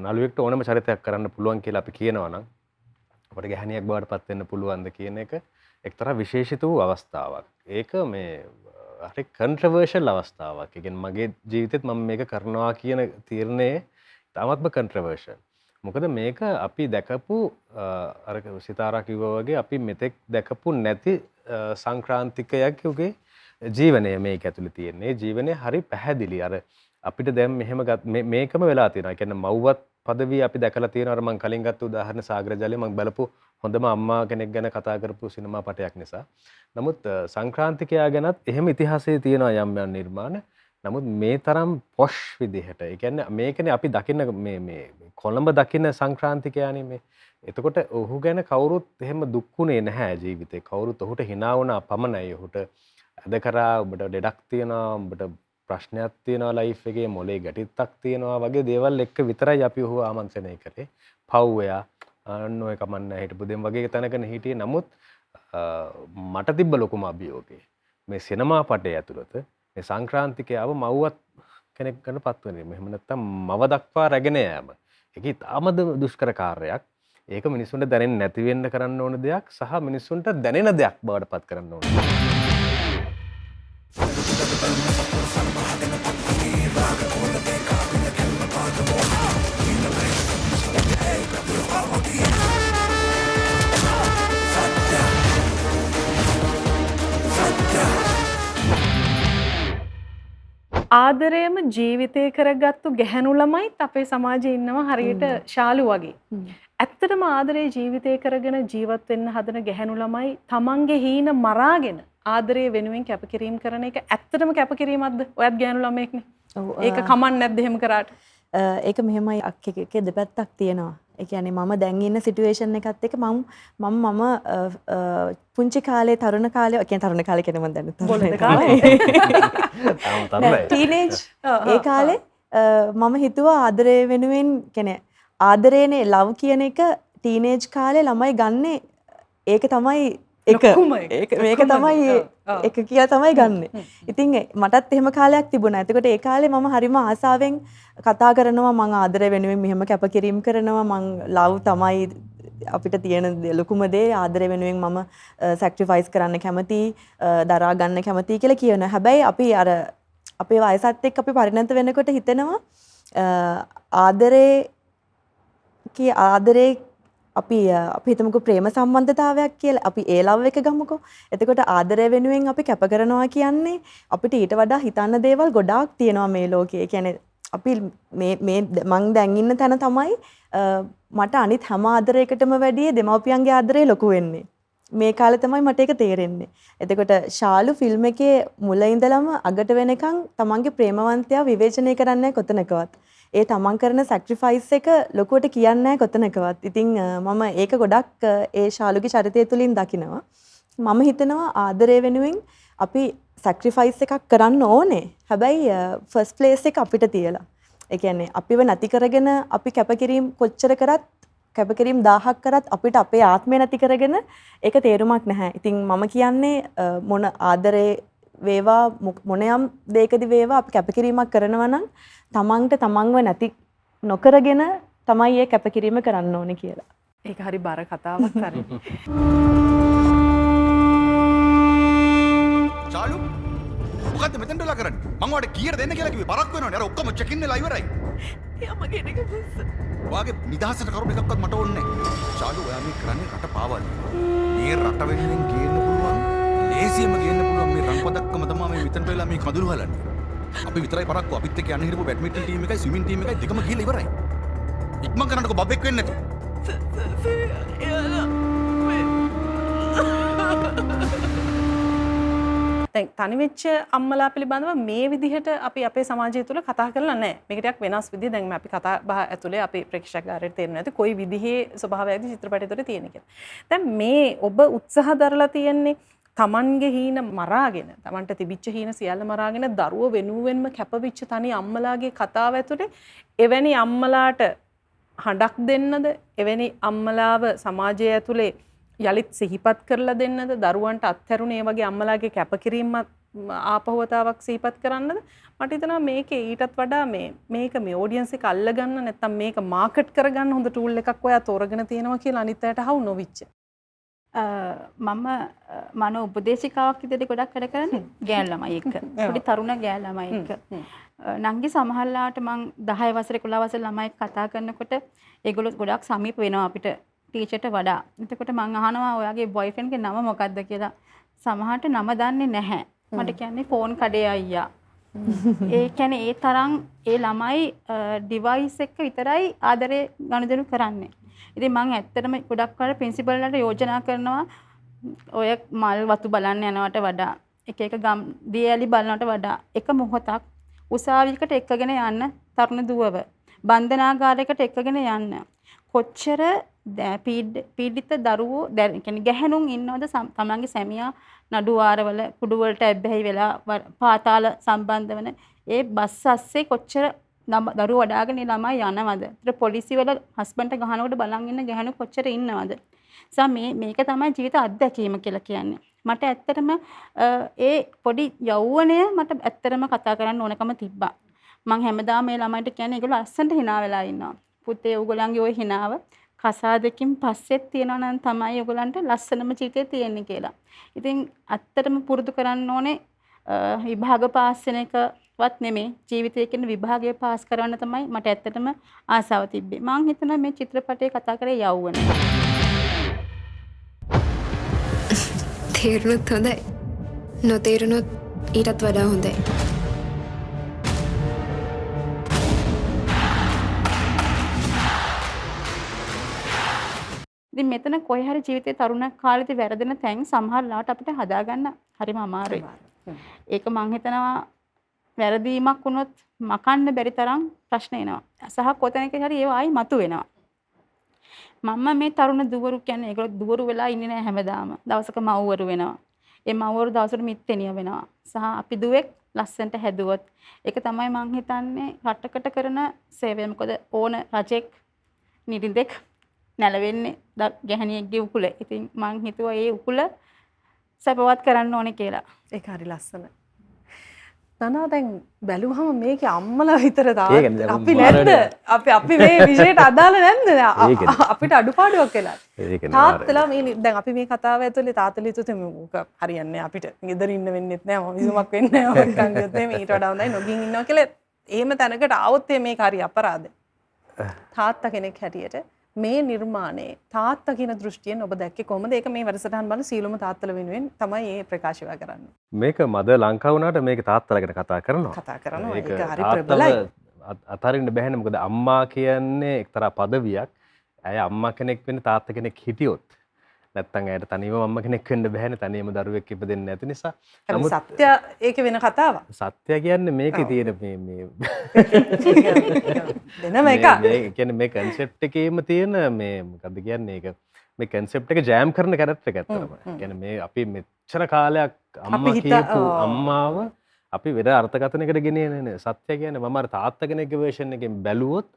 නළුවෙක්ට ඕනම චරිතයක් කරන්න පුළුවන් කියලා අපි කියනවා නම් අපිට ගැහණියක් බවට පත් වෙන්න පුළුවන්ද කියන එක එක්තරා විශේෂිත වූ අවස්ථාවක්. ඒක මේ හරි කන්ට්‍රවර්ෂල් අවස්ථාවක්. ඒ කියන්නේ මගේ ජීවිතෙත් මම මේක කරනවා කියන තීරණය තාමත්ම කන්ට්‍රවර්ෂල්. මොකද මේක අපි දැකපු අර සිතාරා කිව්වා වගේ අපි මෙතෙක් දැකපු නැති සංක්‍රාන්තිකයක් යුගේ ජීවනය මේක ඇතුලේ තියෙන්නේ. ජීවනය හරි පැහැදිලි. අර අපිට දැන් මෙහෙම මේකම වෙලා තියෙනවා. ඒ කියන්නේ මව්වත් පදවිය අපි දැකලා තියෙනවා. අර මම කලින් ගත්ත උදාහරණ සාගර ජලය මම බලපු හොඳම අම්මා කෙනෙක් ගැන කතා කරපු සිනමා පටයක් නිසා. නමුත් සංක්‍රාන්තිකයා ගැනත් එහෙම ඉතිහාසයේ තියෙනවා යම් යම් නිර්මාණ. නමුත් මේ තරම් පොෂ් විදිහට. ඒ කියන්නේ මේකනේ අපි දකින්න මේ කොළඹ දකින්න සංක්‍රාන්තිකයානේ මේ. එතකොට ඔහු ගැන කවුරුත් එහෙම දුක්ුනේ නැහැ ජීවිතේ. කවුරුත් ඔහුට hina වුණා පමණයි. ඔහුට අද කරා ඔබට ලෙඩක් තියෙනවා, ඔබට ප්‍රශ්නයක් තියෙනවා ලයිෆ් එකේ, මොලේ ගැටිත්තක් තියෙනවා වගේ දේවල් එක්ක විතරයි අපි ඔහු ආමන්ත්‍රණය කරේ. පව්වයා අන්න ඔය කමන්න හිටපු දෙම් වගේ තැනකනේ හිටියේ. නමුත් මට තිබ්බ ලොකුම අභියෝගය මේ සිනමා පටය ඇතුළත මේ සංක්‍රාන්තිකයාව මව්වත් කෙනෙක් ගන්න පත් වෙන්නේ. මෙහෙම නැත්තම් මව දක්වා රැගෙන යෑම. ඒක ඉතාමද දුෂ්කර කාර්යයක්. ඒක මිනිස්සුන්ට දැනෙන්නේ නැති වෙන්න කරන්න ඕන දෙයක් සහ මිනිස්සුන්ට දැනෙන දෙයක් බවට පත් කරන්න ඕන. ආදරයම ජීවිතය කරගත්තු ගැහැණු ළමයිත් අපේ සමාජයේ ඉන්නවා හරියට ශාලු වගේ. ඇත්තටම ආදරේ ජීවිතය කරගෙන ජීවත් වෙන්න හදන ගැහැණු ළමයි තමන්ගේ හීන මරාගෙන ආදරය වෙනුවෙන් කැපකිරීම කරන එක ඇත්තටම කැපකිරීමක්ද? ඔයත් ගැහැණු ළමයෙක්නේ. ඒක කමක් නැද්ද එහෙම කරාට? ඒක මෙහෙමයි අක්කේ දෙපැත්තක් තියෙනවා. ඒ කියන්නේ මම දැන් ඉන්න සිටුේෂන් එකත් එක්ක මම පුංචි කාලේ තරුණ කාලේ කියන්නේ තරුණ කාලේ කියන්නේ මම දැන් බොළඳ කාලේ ටීනේජ් ඒ කාලේ මම හිතුවා ආදරය වෙනුවෙන් කියන්නේ ආදරේනේ ලව් කියන එක ටීනේජ් කාලේ ළමයි ගන්නෙ ඒක තමයි මේක තමයි එක කියලා තමයි ගන්නෙ. ඉතින් මටත් එහෙම කාලයක් තිබුණා. එතකොට ඒ කාලේ මම හරිම ආසාවෙන් කතා කරනවා මං ආදරය වෙනුවෙන් මෙහෙම කැපකිරීම කරනවා මං ලව් තමයි අපිට තියෙන ලොකුම දේ ආදරය වෙනුවෙන් මම සැක්‍රිෆයිස් කරන්න කැමතියි දරා ගන්න කැමතියි කියලා කියනවා. හැබැයි අපි අර අපේ වයසත් එක්ක අපි පරිණත වෙනකොට හිතෙනවා ආදරේ අපි හිතමුකෝ ප්‍රේම සම්බන්ධතාවයක් කියලා අපි ඒ ලව් එක ගමුකෝ. එතකොට ආදරය වෙනුවෙන් අපි කැප කරනවා කියන්නේ අපිට ඊට වඩා හිතන්න දේවල් ගොඩාක් තියෙනවා මේ ලෝකේ. ඒ කියන්නේ අපි මේ මං දැන් ඉන්න තැන තමයි මට අනිත් හැම ආදරයකටම වැඩිය දෙමව්පියන්ගේ ආදරේ ලොකු වෙන්නේ. මේ කාලේ තමයි මට ඒක තේරෙන්නේ. එතකොට ශාලු ෆිල්ම් එකේ මුල ඉඳලම අගට වෙනකන් තමන්ගේ ප්‍රේමවන්තයා විවේචනය කරන්නේ කොතනකවත්. ඒ තමන් කරන සැක්‍රිෆයිස් එක ලොකුවට කියන්නේ නැහැ කොතනකවත්. ඉතින් මම ඒක ගොඩක් ඒ ශාලුගේ චරිතය තුලින් දකිනවා. මම හිතනවා ආදරය වෙනුවෙන් අපි සැක්‍රිෆයිස් එකක් කරන්න ඕනේ. හැබැයි ෆස්ට් ප්ලේස් එක අපිට තියලා. ඒ කියන්නේ අපිව නැති කරගෙන අපි කැපකිරීම කොච්චර කරත් කැපකිරීම 1000ක් කරත් අපිට අපේ ආත්මය නැති කරගෙන ඒක තේරුමක් නැහැ. ඉතින් මම කියන්නේ මොන ආදරේ වේවා මොනියම් දෙයකදී වේවා අපි කැපකිරීමක් කරනවා නම් තමන්ට තමන්ව නැති නොකරගෙන තමයි ඒ කැපකිරීම කරන්න ඕනේ කියලා. ඒක හරි බර කතාවක් කරන්නේ. චාලු මොකද්ද මෙතෙන්ට වෙලා කරන්නේ? මං ඔයාලට කීයට දෙන්න කියලා කිව්වේ බරක් වෙනවනේ. අර ඔක්කොම චෙක් ඉන් වෙලා ඉවරයි. එයා මගේ එක බස්ස. ඔයාගේ නිදහසට කරුණු එකක්වත් මට ඕනේ නැහැ. චාලු ඔයා මේ කරන්නේ රට පාවල්. මේ රට වෙනුවෙන් ගේන්න පුළුවන්. ලේසියෙම ගේන්න පුළුවන් මේ රන්පදක්කම තමයි මේ මෙතෙන්ට වෙලා මේ කඳුළු හලන්නේ. අපි විතරයි පරක්කු අපිත් එක්ක යන්න හිටපු බැඩ්මින්ටන් ටීම් එකයි ස්විමින් ටීම් එකයි දෙකම ගිහලා ඉවරයි. ඉක්මන් කරන්නකෝ බබෙක් වෙන්න නැතු. දැන් තනිවෙච්ච අම්මලා පිළිබඳව මේ විදිහට අපි අපේ සමාජය තුළ කතා කරලා නැහැ. මේක ටිකක් වෙනස් විදිහ. දැන් අපි කතා බහ ඇතුලේ අපි ප්‍රේක්ෂකයන්ට තේරෙන්නේ නැති කොයි විදිහේ ස්වභාවයක්ද චිත්‍රපටය තුළ තියෙන කියලා. දැන් මේ ඔබ උත්සාහ දරලා තියෙන්නේ තමන්ගේ හීන මරාගෙන, තමන්ට තිබිච්ච හීන සියල්ල මරාගෙන දරුව වෙනුවෙන්ම කැපවිච්ච තනි අම්මලාගේ කතාව ඇතුලේ එවැනි අම්මලාට හඬක් දෙන්නද, එවැනි අම්මලාව සමාජය ඇතුලේ යලිත් සිහිපත් කරලා දෙන්නද, දරුවන්ට අත්හැරුණේ වගේ අම්මලාගේ කැපකිරීම ආපහුවතාවක් සිහිපත් කරන්නද? මට හිතෙනවා මේකේ ඊටත් වඩා මේක මේ ඔඩියන්ස් එක අල්ලගන්න නැත්නම් මේක මාකට් කරගන්න හොඳ ටූල් එකක් ඔයා තෝරගෙන තියෙනවා කියලා අනිත් අයට හවු නොවිච්ච. මම මනෝ උපදේශිකාවක් විදිහට ගොඩක් වැඩ කරන්නේ ගෑනු ළමයි එක්ක. පොඩි තරුණ ගෑනු ළමයි එක්ක. නංගි සමහරලාට මං 10 වසරේ 11 වසරේ ළමයි කතා කරනකොට ඒගොල්ලෝ ගොඩක් සමීප වෙනවා අපිට ටීචර්ට වඩා. එතකොට මං අහනවා ඔයාගේ බොයිෆ්‍රෙන්ඩ්ගේ නම මොකක්ද කියලා. සමහරට නම දන්නේ නැහැ. මට කියන්නේ ෆෝන් කඩේ අයියා. ඒ කියන්නේ ඒ තරම් ඒ ළමයි ඩිවයිස් එක විතරයි ආදරේ ගනුදෙනු කරන්නේ. ඉතින් මම ඇත්තටම ගොඩක් වල ප්‍රින්සිපල්ලාට යෝජනා කරනවා ඔය මල් වතු බලන්න යනවට වඩා එක එක ගම් දියැලි බලනවට වඩා එක මොහොතක් උසාවියකට එක්කගෙන යන්න තරුණ දුවව බන්ධනාගාරයකට එක්කගෙන යන්න කොච්චර පීඩිත දරුවෝ කියන්නේ ගැහැණුන් ඉන්නවද තමන්ගේ සැමියා නඩු වාරවල කුඩු වලට ඇබ්බැහි වෙලා පාතාල සම්බන්ධ වෙන ඒ බස් අස්සේ කොච්චර දරුවෝ වඩාගෙන ළමයි යනවද? ඒතර පොලිසිය වල හස්බන්ඩ්ට ගහනකොට බලන් ඉන්න ගැහණු කොච්චර ඉන්නවද? මේක තමයි ජීවිත අත්දැකීම කියලා කියන්නේ. මට ඇත්තටම ඒ පොඩි යෞවනය මට ඇත්තටම කතා කරන්න ඕනකම තිබ්බා. මං හැමදාම මේ ළමයින්ට කියන්නේ ඒගොල්ලෝ අස්සන්ට hina වෙලා ඉන්නවා. පුතේ ඕගොල්ලන්ගේ ওই hinaව කසාදකින් පස්සෙත් තියනවා නම් තමයි ඕගොල්ලන්ට ලස්සනම ජීවිතේ තියෙන්නේ කියලා. ඉතින් ඇත්තටම පුරුදු කරන්න ඕනේ විභාග පාස් වෙන එකවත් නෙමෙයි ජීවිතයේ කියන විභාගය පාස් කරන්න තමයි මට ඇත්තටම ආසාව තිබ්බේ. මං හිතනවා මේ චිත්‍රපටයේ කතා කරේ යෞවනය. තේරුණොත් හොඳයි. නොතේරුණොත් ඊටත් වඩා හොඳයි. ඉතින් මෙතන කොහේ හරි ජීවිතේ තරුණ කාලෙදී වැරදෙන තැන් සමහර ලාට අපිට හදාගන්න හරිම අමාරුයි. ඒක මං හිතනවා වැරදීමක් වුණොත් මකන්න බැරි තරම් ප්‍රශ්න එනවා. සහ කොතැනක හරි ඒව ආයි මතුවෙනවා. මම මේ තරුණ දුවරු කියන්නේ ඒගොල්ලෝ දුවරු වෙලා ඉන්නේ නැහැ හැමදාම. දවසක මව්වරු වෙනවා. ඒ මව්වරු දවසට මිත්තෙනිය වෙනවා. සහ අපි දුවෙක් ලස්සනට හැදුවොත් ඒක තමයි මං හිතන්නේ රටකට කරන සේවය. මොකද ඕන රජෙක් නිරින්දෙක් නැලවෙන්නේ ගැහණියෙක්ගේ උකුල. ඉතින් මං හිතුවා ඒ උකුල සපවත් කරන්න ඕනේ කියලා. ඒක හරි ලස්සනයි. නනා දැන් බැලුවහම මේකේ අම්මලා විතරද අපි නැද්ද? අපි මේ විෂයට අදාළ නැද්ද? අපිට අඩුපාඩුවක් වෙලා. තාත්තලා මේ දැන් අපි මේ කතාව ඇතුලේ තාත්තලා හිතුවේ මේක හරියන්නේ අපිට ගෙදර ඉන්න වෙන්නෙත් නෑ මම විසුමක් වෙන්නේ නෑ මම කංගියොත් මේ ඊට වඩා හොඳයි නොගින් ඉන්නවා කියලා එහෙම තැනකට ආවොත් මේක හරි අපරාධයි. තාත්තා කෙනෙක් හැටියට මේ නිර්මාණයේ තාත්තා කියන දෘෂ්ටියෙන් ඔබ දැක්කේ කොහොමද? ඒක මේ වැඩසටහන් බලන සීලොම තාත්තලා වෙනුවෙන් තමයි මේ ප්‍රකාශය කරන්නේ. මේක මද ලංකාව වුණාට මේක තාත්තලා ගැන කතා කරනවා. කතා කරනවා. ඒක හරි ප්‍රබලයි. අතරින්න බැහැනේ. මොකද අම්මා කියන්නේ එක්තරා පදවියක්. ඇය අම්මා කෙනෙක් වෙන්න තාත්තා කෙනෙක් හිටියොත් නැත්තම් ඇයට තනියම අම්මා කෙනෙක් වෙන්න බැහැනේ. තනියම දරුවෙක් ඉපදෙන්නේ නැති නිසා. නමුත් සත්‍ය ඒකේ වෙන කතාවක්. සත්‍ය කියන්නේ මේකේ තියෙන මේ දෙනම එක. මේ කියන්නේ මේ කන්සෙප්ට් එකේම තියෙන මේ මොකද්ද කියන්නේ ඒක මේ කන්සෙප්ට් එක ජෑම් කරන කැරක්ටර් එක ඇත්තටම. කියන්නේ මේ අපි මෙච්චර කාලයක් අම්මා කියපු අම්මාව අපි වෙන අර්ථකථනයකට ගෙනියන්නේ සත්‍ය කියන්නේ මම අර තාත්තා කෙනෙක්ගේ version එකෙන් බැලුවොත්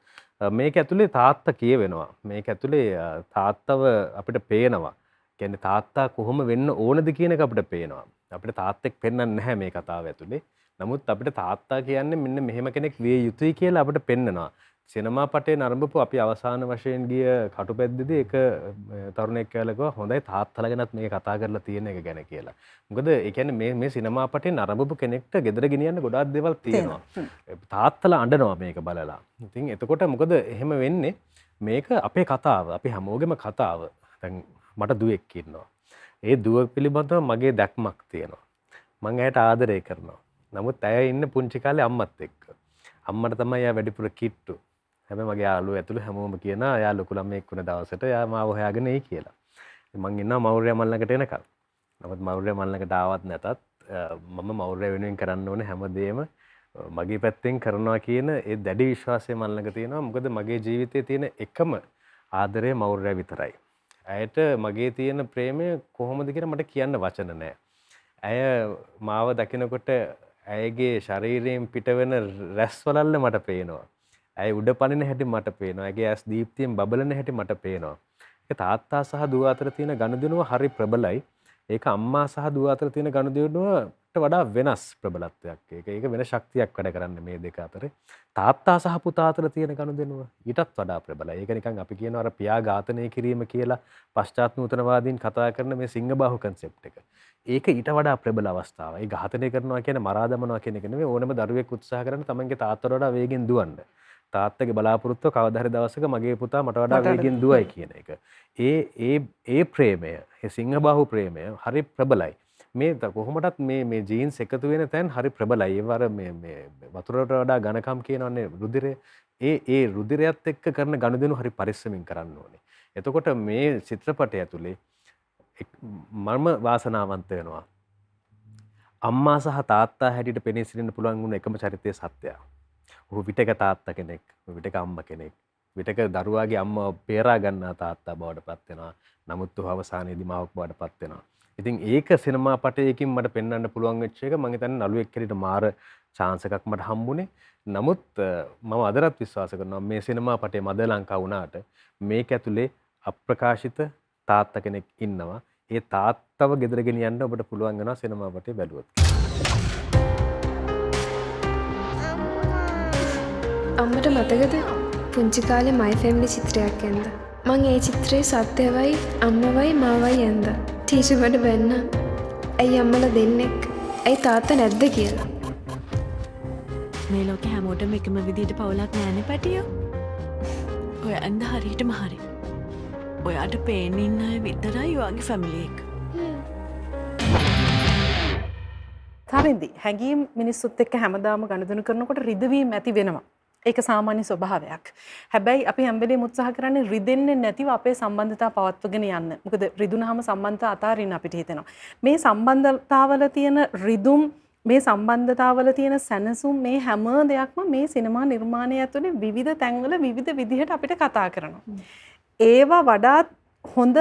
මේක ඇතුලේ තාත්තා කියවෙනවා. මේක ඇතුලේ තාත්තව අපිට පේනවා. කියන්නේ තාත්තා කොහොම වෙන්න ඕනද කියන එක අපිට පේනවා. අපිට තාත්තෙක් පෙන්වන්නේ නැහැ මේ කතාව ඇතුලේ. නමුත් අපිට තාත්තා කියන්නේ මෙන්න මෙහෙම කෙනෙක් විය යුතුයි කියලා අපිට පෙන්නනවා. සිනමා පටේ නරඹපු අපි අවසාන වශයෙන් ගිය කටුපැද්දේදී එක තරුණයෙක් කියලා කිව්වා හොඳයි තාත්තලා ගැනත් මේක කතා කරලා තියෙන එක ගැන කියලා. මොකද ඒ කියන්නේ මේ සිනමා පටේ නරඹපු කෙනෙක්ට ගෙදර ගෙනියන්න ගොඩාක් දේවල් තියෙනවා. තාත්තලා අඬනවා මේක බලලා. ඉතින් එතකොට මොකද එහෙම වෙන්නේ මේක අපේ කතාව. අපි හැමෝගෙම කතාව. දැන් මට දුවෙක් ඉන්නවා. ඒ දුව පිළිබඳව මගේ දැක්මක් තියෙනවා. මම ඇයට ආදරය කරනවා. නමුත් ඇය ඉන්න පුංචි කාලේ අම්මත් එක්ක. අම්මට තමයි එයා වැඩිපුර කිට්ටු. හැබැයි මගේ යාළුවෝ ඇතුළු හැමෝම කියනවා එයා ලොකු ළමෙක් වුණ දවසට එයා මාව හොයාගෙන එයි කියලා. මං ඉන්නවා මෞර්ය මල් ළඟට එනකල්. නමුත් මෞර්ය මල් ළඟට ආවත් නැතත් මම මෞර්ය වෙනුවෙන් කරන්න ඕනේ හැමදේම මගේ පැත්තෙන් කරනවා කියන ඒ දැඩි විශ්වාසය මල් ළඟ තියෙනවා. මොකද මගේ ජීවිතයේ තියෙන එකම ආදරය මෞර්ය විතරයි. ඇයට මගේ තියෙන ප්‍රේමය කොහොමද කියලා මට කියන්න වචන නැහැ. ඇය මාව දකිනකොට ඇයගේ ශරීරයෙන් පිටවෙන රැස්වලල්ල මට පේනවා. ඇය උඩ පනින හැටි මට පේනවා. ඇගේ ඇස් දීප්තියෙන් බබලන හැටි මට පේනවා. ඒක තාත්තා සහ දුව අතර තියෙන ගනුදෙනුව හරි ප්‍රබලයි. ඒක අම්මා සහ දුව අතර තියෙන ගනුදෙනුවට වඩා වෙනස් ප්‍රබලත්වයක්. ඒක වෙන ශක්තියක් වැඩ කරන්නේ මේ දෙක අතර. තාත්තා සහ පුතා අතර තියෙන ගනුදෙනුව ඊටත් වඩා ප්‍රබලයි. ඒක නිකන් අපි කියනවා අර පියා ඝාතනය කිරීම කියලා පශ්චාත් නූතනවාදීන් කතා කරන මේ සිංහබාහු කන්සෙප්ට් එක. ඒක ඊට වඩා ප්‍රබල අවස්ථාවක්. ඒ ඝාතනය කරනවා කියන්නේ මරා දමනවා කියන එක නෙවෙයි. ඕනම දරුවෙක් උත්සාහ කරන තමන්ගේ තාත්තට වඩා වේගෙන් දුවන්න. තාත්තගේ බලාපොරොත්තුව කවදා හරි දවසක මගේ පුතා මට වඩා වේගෙන් දුවයි කියන එක. ඒ ප්‍රේමය, ඒ සිංහබාහු ප්‍රේමය හරි ප්‍රබලයි. මේ කොහොමදත් මේ ජීන්ස් එකතු වෙන තැන් හරි ප්‍රබලයි. ඒ වර මේ වතුරට වඩා ඝනකම් කියනවනේ රුධිරය. ඒ රුධිරයත් එක්ක කරන ගනුදෙනු හරි පරිස්සමින් කරන්න ඕනේ. එතකොට මේ චිත්‍රපටය ඇතුලේ මම වාසනාවන්ත වෙනවා. අම්මා සහ තාත්තා හැටියට පෙනී සිටින්න පුළුවන් වුණ එකම චරිතය සත්‍යය. ඔහු විටක තාත්තා කෙනෙක්, විටක අම්මා කෙනෙක්. විටක දරුවාගේ අම්මව බේරා ගන්නා තාත්තා බවට පත් වෙනවා. නමුත් ඔහු අවසානයේදී මාවක් බවට පත් වෙනවා. ඉතින් ඒක සිනමා පටයකින් මට පෙන්වන්න පුළුවන් වෙච්ච එක. මම හිතන්නේ නළුවෙක් හැටියට මාර chance එකක් මට හම්බුනේ. නමුත් මම අදටත් විශ්වාස කරනවා මේ සිනමා පටේ මද ලංකා වුණාට මේක ඇතුලේ අප්‍රකාශිත තාත්තා කෙනෙක් ඉන්නවා. ඒ තාත්තව ගෙදර ගෙනියන්න ඔබට පුළුවන් වෙනවා සිනමා පටේ බැලුවොත්. අම්මට මතකද පුංචි කාලේ මයි ෆැමිලි චිත්‍රයක් ඇන්ද. මං ඒ චිත්‍රයේ සත්‍යවයි අම්මවයි මාවයි ඇන්ද. ටීචර් මට බැන්න. ඇයි අම්මලා දෙන්නෙක්? ඇයි තාත්තා නැද්ද කියලා. මේ ලෝකේ හැමෝටම එකම විදිහට පවුලක් නෑනේ පැටියෝ. ඔය ඇඳ හරියටම හරි. ඔයාට පේන්න ඉන්න අය විතරයි ඔයාගේ ෆැමිලි එක. තරෙන්දි හැඟීම් මිනිස්සුත් එක්ක හැමදාම ගනුදෙනු කරනකොට රිදවීම ඇති වෙනවා. ඒක සාමාන්‍ය ස්වභාවයක්. හැබැයි අපි හැම වෙලේම උත්සාහ කරන්නේ රිදෙන්නේ නැතිව අපේ සම්බන්ධතාව පවත්වගෙන යන්න. මොකද රිදුනහම සම්බන්ධතා අතාරින්න අපිට හිතෙනවා. මේ සම්බන්ධතාවල තියෙන රිදුම්, මේ සම්බන්ධතාවල තියෙන සැනසුම්, මේ හැම දෙයක්ම මේ සිනමා නිර්මාණය ඇතුලේ විවිධ තැන්වල විවිධ විදිහට අපිට කතා කරනවා. ඒවා වඩාත් හොඳ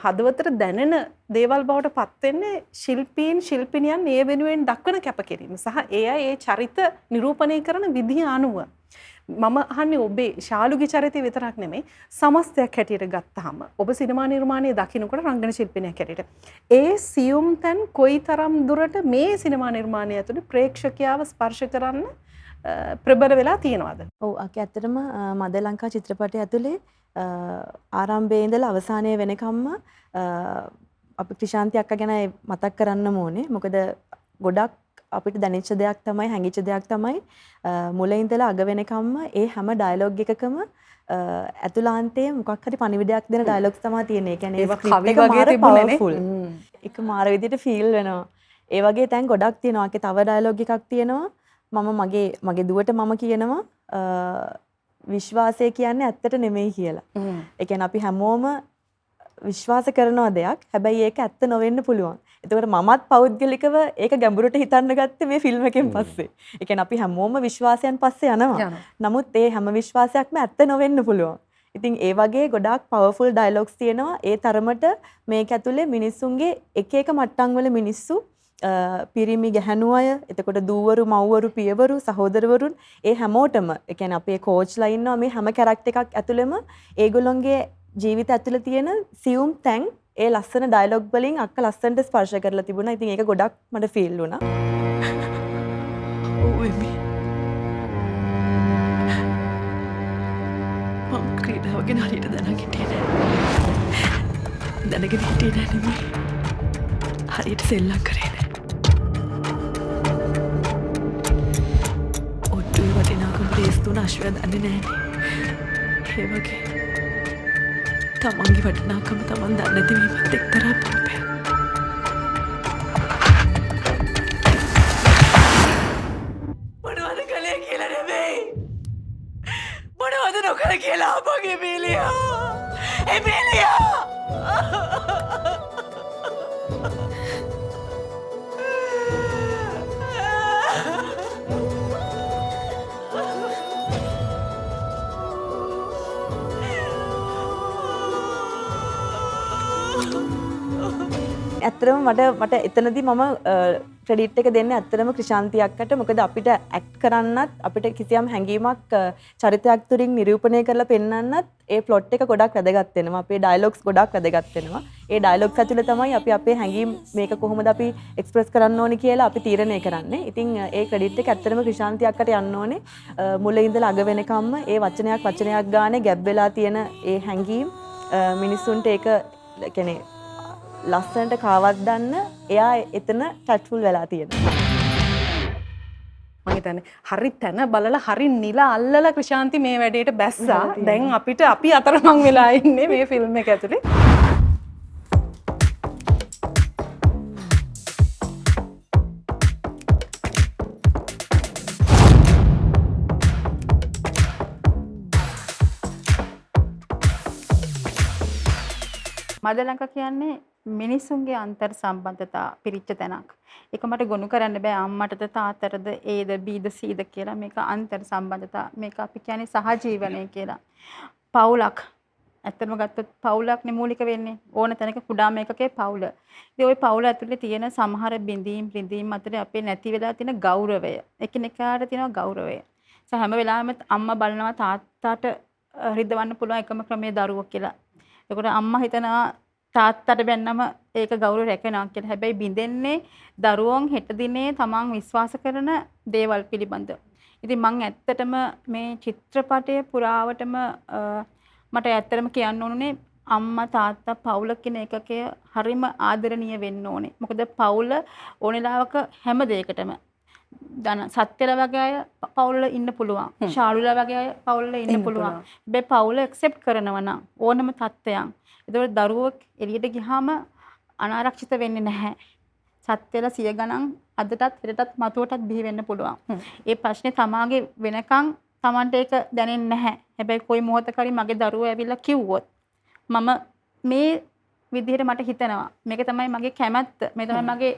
හදවතට දැනෙන දේවල් බවට පත් වෙන්නේ ශිල්පීන් ශිල්පිනියන් ඒ වෙනුවෙන් දක්වන කැපකිරීම සහ ඒ අය ඒ චරිත නිරූපණය කරන විදිහ අනුව. මම අහන්නේ ඔබේ ශාලුගේ චරිතය විතරක් නෙමෙයි සමස්තයක් හැටියට ගත්තාම ඔබ සිනමා නිර්මාණය දකින්නකොට රංගන ශිල්පිනියක් හැටියට ඒ සියුම් තැන් කොයිතරම් දුරට මේ සිනමා නිර්මාණය ඇතුළේ ප්‍රේක්ෂකයාව ස්පර්ශ කරන්න ප්‍රබල වෙලා තියෙනවද? ඔව් අකේ ඇත්තටම මද ලංකා චිත්‍රපටය ඇතුලේ ආරම්භයේ ඉඳලා අවසානයේ වෙනකම්ම අපි ක්‍රිෂාන්ති අක්කා ගැන මතක් කරන්නම ඕනේ. මොකද ගොඩක් අපිට දැනෙච්ච දෙයක් තමයි, හැඟිච්ච දෙයක් තමයි මුලින් ඉඳලා අග වෙනකම්ම ඒ හැම ඩයලොග් එකකම ඇතුළාන්තයේ මොකක් හරි පණිවිඩයක් දෙන ඩයලොග්ස් තමයි තියෙන්නේ. ඒ කියන්නේ ඒක කවි වගේ තිබුණේ නේ. ඒක මාර විදිහට ෆීල් වෙනවා. ඒ වගේ තැන් ගොඩක් තියෙනවා. ඒකේ තව ඩයලොග් එකක් තියෙනවා. මම මගේ දුවට මම කියනවා විශ්වාසය කියන්නේ ඇත්තට නෙමෙයි කියලා. ඒ කියන්නේ අපි හැමෝම විශ්වාස කරනවා දෙයක්. හැබැයි ඒක ඇත්ත නොවෙන්න පුළුවන්. එතකොට මමත් පෞද්ගලිකව ඒක ගැඹුරට හිතන්න ගත්තේ මේ ෆිල්ම් එකෙන් පස්සේ. ඒ කියන්නේ අපි හැමෝම විශ්වාසයන් පස්සේ යනවා. නමුත් ඒ හැම විශ්වාසයක්ම ඇත්ත නොවෙන්න පුළුවන්. ඉතින් ඒ වගේ ගොඩාක් පවර්ෆුල් ඩයලොග්ස් තියෙනවා. ඒ තරමට මේක ඇතුලේ මිනිස්සුන්ගේ එක එක මට්ටම් වල මිනිස්සු පිරිමි ගැහැණු අය, එතකොට දූවරු, මව්වරු, පියවරු, සහෝදරවරුන් ඒ හැමෝටම ඒ කියන්නේ අපේ කෝච්ලා ඉන්නවා මේ හැම කැරක්ටර් එකක් ඇතුළෙම ඒගොල්ලොන්ගේ ජීවිත ඇතුළේ තියෙන සියුම් තැන් ඒ ලස්සන ඩයලොග් වලින් අක්ක ලස්සනට ස්පර්ශ කරලා තිබුණා. ඉතින් ඒක ගොඩක් මට ෆීල් වුණා. ඔව් එමි. ගැන හරියට දැනගෙන හිටියේ නෑ. දැනගෙන හිටියේ නෑ නෙමෙයි. හරියට සෙල්ලම් කරේ නෑ. ඔට්ටුවේ වටිනාකම ප්‍රේස් තුන අශ්වයා දන්නේ නෑනේ. ඒ වගේ තමන්ගේ වටිනාකම තමන් දන්නේ නැති වීමත් එක්තරා පාපයක්. මොනවද කළේ කියලා නෙමෙයි. මොනවද නොකළ කියලා අපගේ බේලියා. ඒ බේලියා. ඇත්තටම මට එතනදී මම ක්‍රෙඩිට් එක දෙන්නේ ඇත්තටම ක්‍රිෂාන්ති අක්කට. මොකද අපිට ඇක්ට් කරන්නත් අපිට කිසියම් හැඟීමක් චරිතයක් තුලින් නිරූපණය කරලා පෙන්වන්නත් ඒ ප්ලොට් එක ගොඩක් වැදගත් වෙනවා. අපේ ඩයලොග්ස් ගොඩක් වැදගත් වෙනවා. ඒ ඩයලොග්ස් ඇතුළේ තමයි අපි අපේ හැඟීම් මේක කොහොමද අපි එක්ස්ප්‍රෙස් කරන්න ඕනි කියලා අපි තීරණය කරන්නේ. ඉතින් ඒ ක්‍රෙඩිට් එක ඇත්තටම ක්‍රිෂාන්ති අක්කට යන්න ඕනේ. මුලින් ඉඳලා අග වෙනකම්ම ඒ වචනයක් ගානේ ගැබ් වෙලා තියෙන ඒ හැඟීම් මිනිස්සුන්ට ඒක කියන්නේ ලස්සනට කාවත් දන්න එයා එතන ටැට්ෆුල් වෙලා තියෙනවා. මම හිතන්නේ හරි තැන බලලා හරි නිල අල්ලලා ක්‍රිෂාන්ති මේ වැඩේට බැස්සා. දැන් අපි අතරමං වෙලා ඉන්නේ මේ ෆිල්ම් එක ඇතුලේ. මදලංක කියන්නේ මිනිසුන්ගේ අන්තර් සම්බන්ධතා පිරිච්ච තැනක්. ඒක මට ගොනු කරන්න බෑ අම්මටද තාත්තටද ඒද බීද සීද කියලා. මේක අන්තර් සම්බන්ධතා. මේක අපි කියන්නේ සහජීවනය කියලා. පවුලක්. ඇත්තටම ගත්තොත් පවුලක්නේ මූලික වෙන්නේ. ඕන තැනක කුඩාම එකකේ පවුල. ඉතින් ওই පවුල ඇතුලේ තියෙන සමහර බිඳීම් අතරේ අපේ නැති වෙලා තියෙන ගෞරවය. එකිනෙකාට තියෙන ගෞරවය. හැම වෙලාවෙම අම්මා බලනවා තාත්තාට රිදවන්න පුළුවන් එකම ක්‍රමයේ දරුවෝ කියලා. ඒකට අම්මා හිතනවා තාත්තට බැන්නම ඒක ගෞරව රැකෙනවා කියලා. හැබැයි බින්දෙන්නේ දරුවෝන් හෙට දිනේ තමන් විශ්වාස කරන දේවල් පිළිබඳ. ඉතින් මම ඇත්තටම මේ චිත්‍රපටයේ පුරාවටම මට ඇත්තටම කියන්න ඕනේ අම්මා තාත්තා පවුල කියන එකකේ හරිම ආදරණීය වෙන්න ඕනේ. මොකද පවුල ඕනෙලාවක හැම දෙයකටම සත්‍යල වගේ අය පවුල්වල ඉන්න පුළුවන්. ශාලුලා වගේ අය පවුල්වල ඉන්න පුළුවන්. හැබැයි පවුල ඇක්සෙප්ට් කරනවා නම් ඕනම තත්ත්වයන්. ඒතකොට දරුවෝ එළියට ගියාම අනාරක්ෂිත වෙන්නේ නැහැ. සත්‍යල සිය ගණන් අදටත් හෙටටත් මතුවටත් බිහි වෙන්න පුළුවන්. ඒ ප්‍රශ්නේ තමාගේ වෙනකන් Tamanට ඒක දැනෙන්නේ නැහැ. හැබැයි කොයි මොහොතක හරි මගේ දරුවෝ ඇවිල්ලා කිව්වොත් මම මේ විදිහට මට හිතෙනවා. මේක තමයි මගේ කැමැත්ත. මේ තමයි මගේ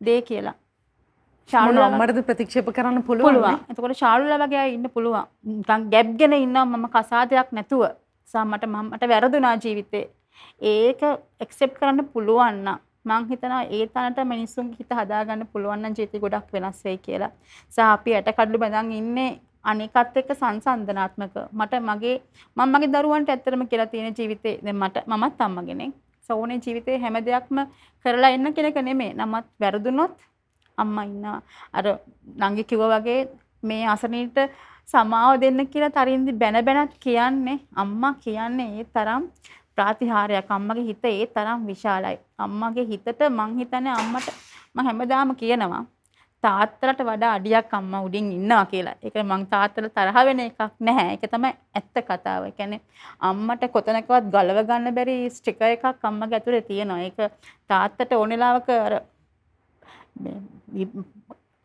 දේ කියලා. ශාලුලා අම්මටද ප්‍රතික්ෂේප කරන්න පුළුවන්. එතකොට ශාලුලා වගේ අය ඉන්න පුළුවන්. නිකන් ගැප්ගෙන ඉන්නවා මම කසාදයක් නැතුව. මට වැරදුනා ජීවිතේ. ඒක ඇක්සෙප්ට් කරන්න පුළුවන් නම් මං හිතනවා ඒ තැනට මිනිස්සුන්ගේ හිත හදාගන්න පුළුවන් නම් ජීවිතේ ගොඩක් වෙනස් වෙයි කියලා. අපි ඇටකඩලු බඳන් ඉන්නේ අනිකත් එක්ක සංසන්දනාත්මක. මම මගේ දරුවන්ට ඇත්තටම කියලා තියෙන ජීවිතේ දැන් මමත් අම්මා කෙනෙක්. ඕනේ ජීවිතේ හැම දෙයක්ම කරලා එන්න කෙනෙක් නෙමෙයි. නමත් වැරදුනොත් අම්මා ඉන්නවා. අර නංගි කිව්වා වගේ මේ අසනීට සමාව දෙන්න කියලා තරින්දි බැනත් කියන්නේ අම්මා කියන්නේ ඒ තරම් ප්‍රාතිහාරයක්. අම්මගේ හිත ඒ තරම් විශාලයි. අම්මගේ හිතට මං හිතන්නේ අම්මට මම හැමදාම කියනවා තාත්තලට වඩා අඩියක් අම්මා උඩින් ඉන්නවා කියලා. ඒක මං තාත්තල තරහ වෙන එකක් නැහැ. ඒක තමයි ඇත්ත කතාව. ඒ කියන්නේ අම්මට කොතනකවත් ගලව ගන්න බැරි ස්ටිකර් එකක් අම්මගේ ඇතුලේ තියෙනවා. ඒක තාත්තට ඕනෙලාවක අර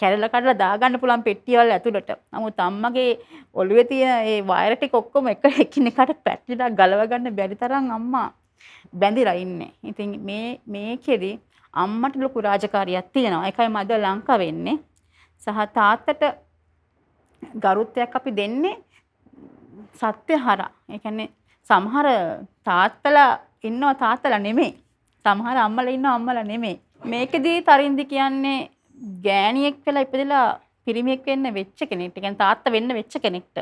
කැරලා කඩලා දාගන්න පුළුවන් පෙට්ටියවල ඇතුළට. නමුත් අම්මගේ ඔළුවේ තියෙන ඒ වයර් ටික ඔක්කොම එකිනෙකට පැටලිලා ගලව ගන්න බැරි තරම් අම්මා බැඳිලා ඉන්නේ. ඉතින් මේකෙදි අම්මට ලොකු රාජකාරියක් තියෙනවා. ඒකයි මද ලංකාව වෙන්නේ. සහ තාත්තට ගරුත්වයක් අපි දෙන්නේ සත්‍ය හරහා. ඒ කියන්නේ සමහර තාත්තලා ඉන්නවා තාත්තලා නෙමෙයි. සමහර අම්මලා ඉන්නවා අම්මලා නෙමෙයි. මේකෙදී තරින්දි කියන්නේ ගෑණියෙක් වෙලා ඉපදලා පිරිමියෙක් වෙන්න වෙච්ච කෙනෙක්ට. කියන්නේ තාත්තා වෙන්න වෙච්ච කෙනෙක්ට.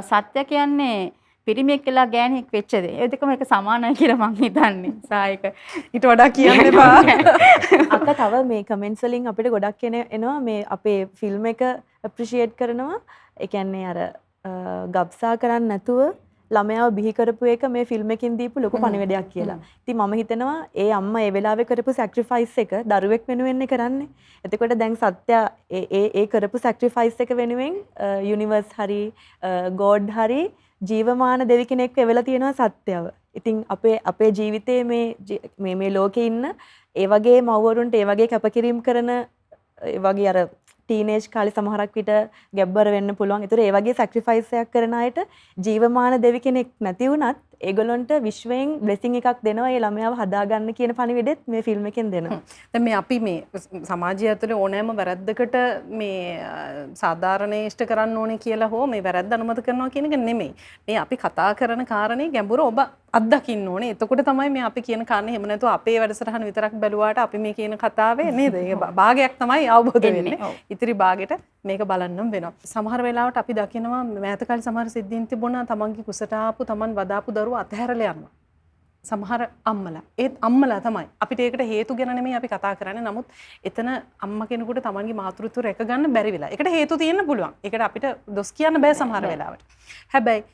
සත්‍ය කියන්නේ පිරිමියෙක් වෙලා ගෑණියෙක් වෙච්ච දේ. ඒ දෙකම එක සමානයි කියලා මං හිතන්නේ. සායක ඊට වඩා කියන්න එපා. අක්ක තව මේ කමෙන්ට්ස් වලින් අපිට ගොඩක් එනවා මේ අපේ ෆිල්ම් එක ඇප්‍රීෂিয়েට් කරනවා. ඒ කියන්නේ අර ගබ්සා කරන්නේ නැතුව ළමයාව බිහි කරපු එක මේ ෆිල්ම් එකකින් දීපු ලොකු පණිවිඩයක් කියලා. ඉතින් මම හිතනවා ඒ අම්මා ඒ වෙලාවේ කරපු සැක්‍රිෆයිස් එක දරුවෙක් වෙනුවෙන් කරන්නේ. එතකොට දැන් සත්‍ය ඒ කරපු සැක්‍රිෆයිස් එක වෙනුවෙන් යුනිවර්ස් හරි ගෝඩ් හරි ජීවමාන දෙවි කෙනෙක් වෙවලා තියෙනවා සත්‍යව. ඉතින් අපේ ජීවිතයේ මේ ලෝකේ ඉන්න ඒ වගේ මව්වරුන්ට ඒ වගේ කැපකිරීම කරන ඒ වගේ අර ටීනේජ් කාලේ සමහරක් විට ගැබ්බර වෙන්න පුළුවන්. ඒතර ඒ වගේ සැක්‍රිෆයිස් එකක් කරන අයට ජීවමාන දෙවි කෙනෙක් නැති වුණත් ඒගොල්ලන්ට විශ්වයෙන් බ්ලෙසිං එකක් දෙනවා ඒ ළමයාව හදාගන්න කියන පණිවිඩෙත් මේ ෆිල්ම් එකෙන් දෙනවා. දැන් මේ අපි මේ සමාජය ඇතුලේ ඕනෑම වැරද්දකට මේ සාධාරණීෂ්ඨ කරන්න ඕනේ කියලා හෝ මේ වැරද්ද අනුමත කරනවා කියන එක නෙමෙයි. මේ අපි කතා කරන කාරණේ ගැඹුර ඔබ අත්දකින්න ඕනේ. එතකොට තමයි මේ අපි කියන කාරණේ එහෙම නැතුව අපේ වැඩසටහන විතරක් බැලුවාට අපි මේ කියන කතාවේ නේද? ඒක භාගයක් තමයි අවබෝධ වෙන්නේ. ඉතිරි භාගෙට මේක බලන්නම් වෙනවා. සමහර වෙලාවට අපි දකිනවා මෑත කාලේ සමහර සිද්ධීන් තිබුණා තමන්ගේ කුසට ආපු තමන් වදාපු දරුවෝ අතහැරලා යනවා. සමහර අම්මලා ඒත් අම්මලා තමයි අපිට ඒකට හේතු ගැන නෙමෙයි අපි කතා කරන්නේ. නමුත් එතන අම්මා කෙනෙකුට තමන්ගේ මාතෘත්වය රැක ගන්න බැරි වෙලා. ඒකට හේතු තියෙන්න පුළුවන්. ඒකට අපිට දොස් කියන්න බෑ සමහර වෙලාවට. හැබැයි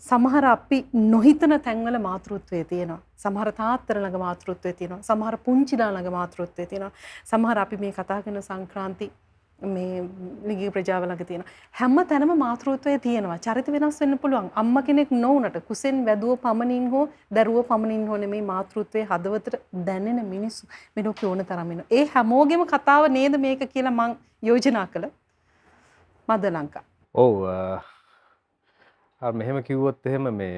සමහර අපි නොහිතන තැන්වල මාතෘත්වයේ තියෙනවා. සමහර තාත්තර ළඟ මාතෘත්වයේ තියෙනවා. සමහර පුංචිලා ළඟ මාතෘත්වයේ තියෙනවා. සමහර අපි මේ කතා කරන සංක්‍රාන්ති මේ ලිංගික ප්‍රජාව ළඟ තියෙන හැම තැනම මාතෘත්වයේ තියෙනවා. චරිත වෙනස් වෙන්න පුළුවන්. අම්මා කෙනෙක් නොවුනට කුසෙන් වැදුව පමණින් හෝ දරුව පමණින් හෝ නෙමෙයි මාතෘත්වයේ හදවතට දැනෙන මිනිස්සු මෙලොව ඕන තරම් ඉන්නවා. ඒ හැමෝගෙම කතාව නේද මේක කියලා මං යෝජනා කළ මද ලංකා. ඔව් මෙහෙම කිව්වොත් එහෙම මේ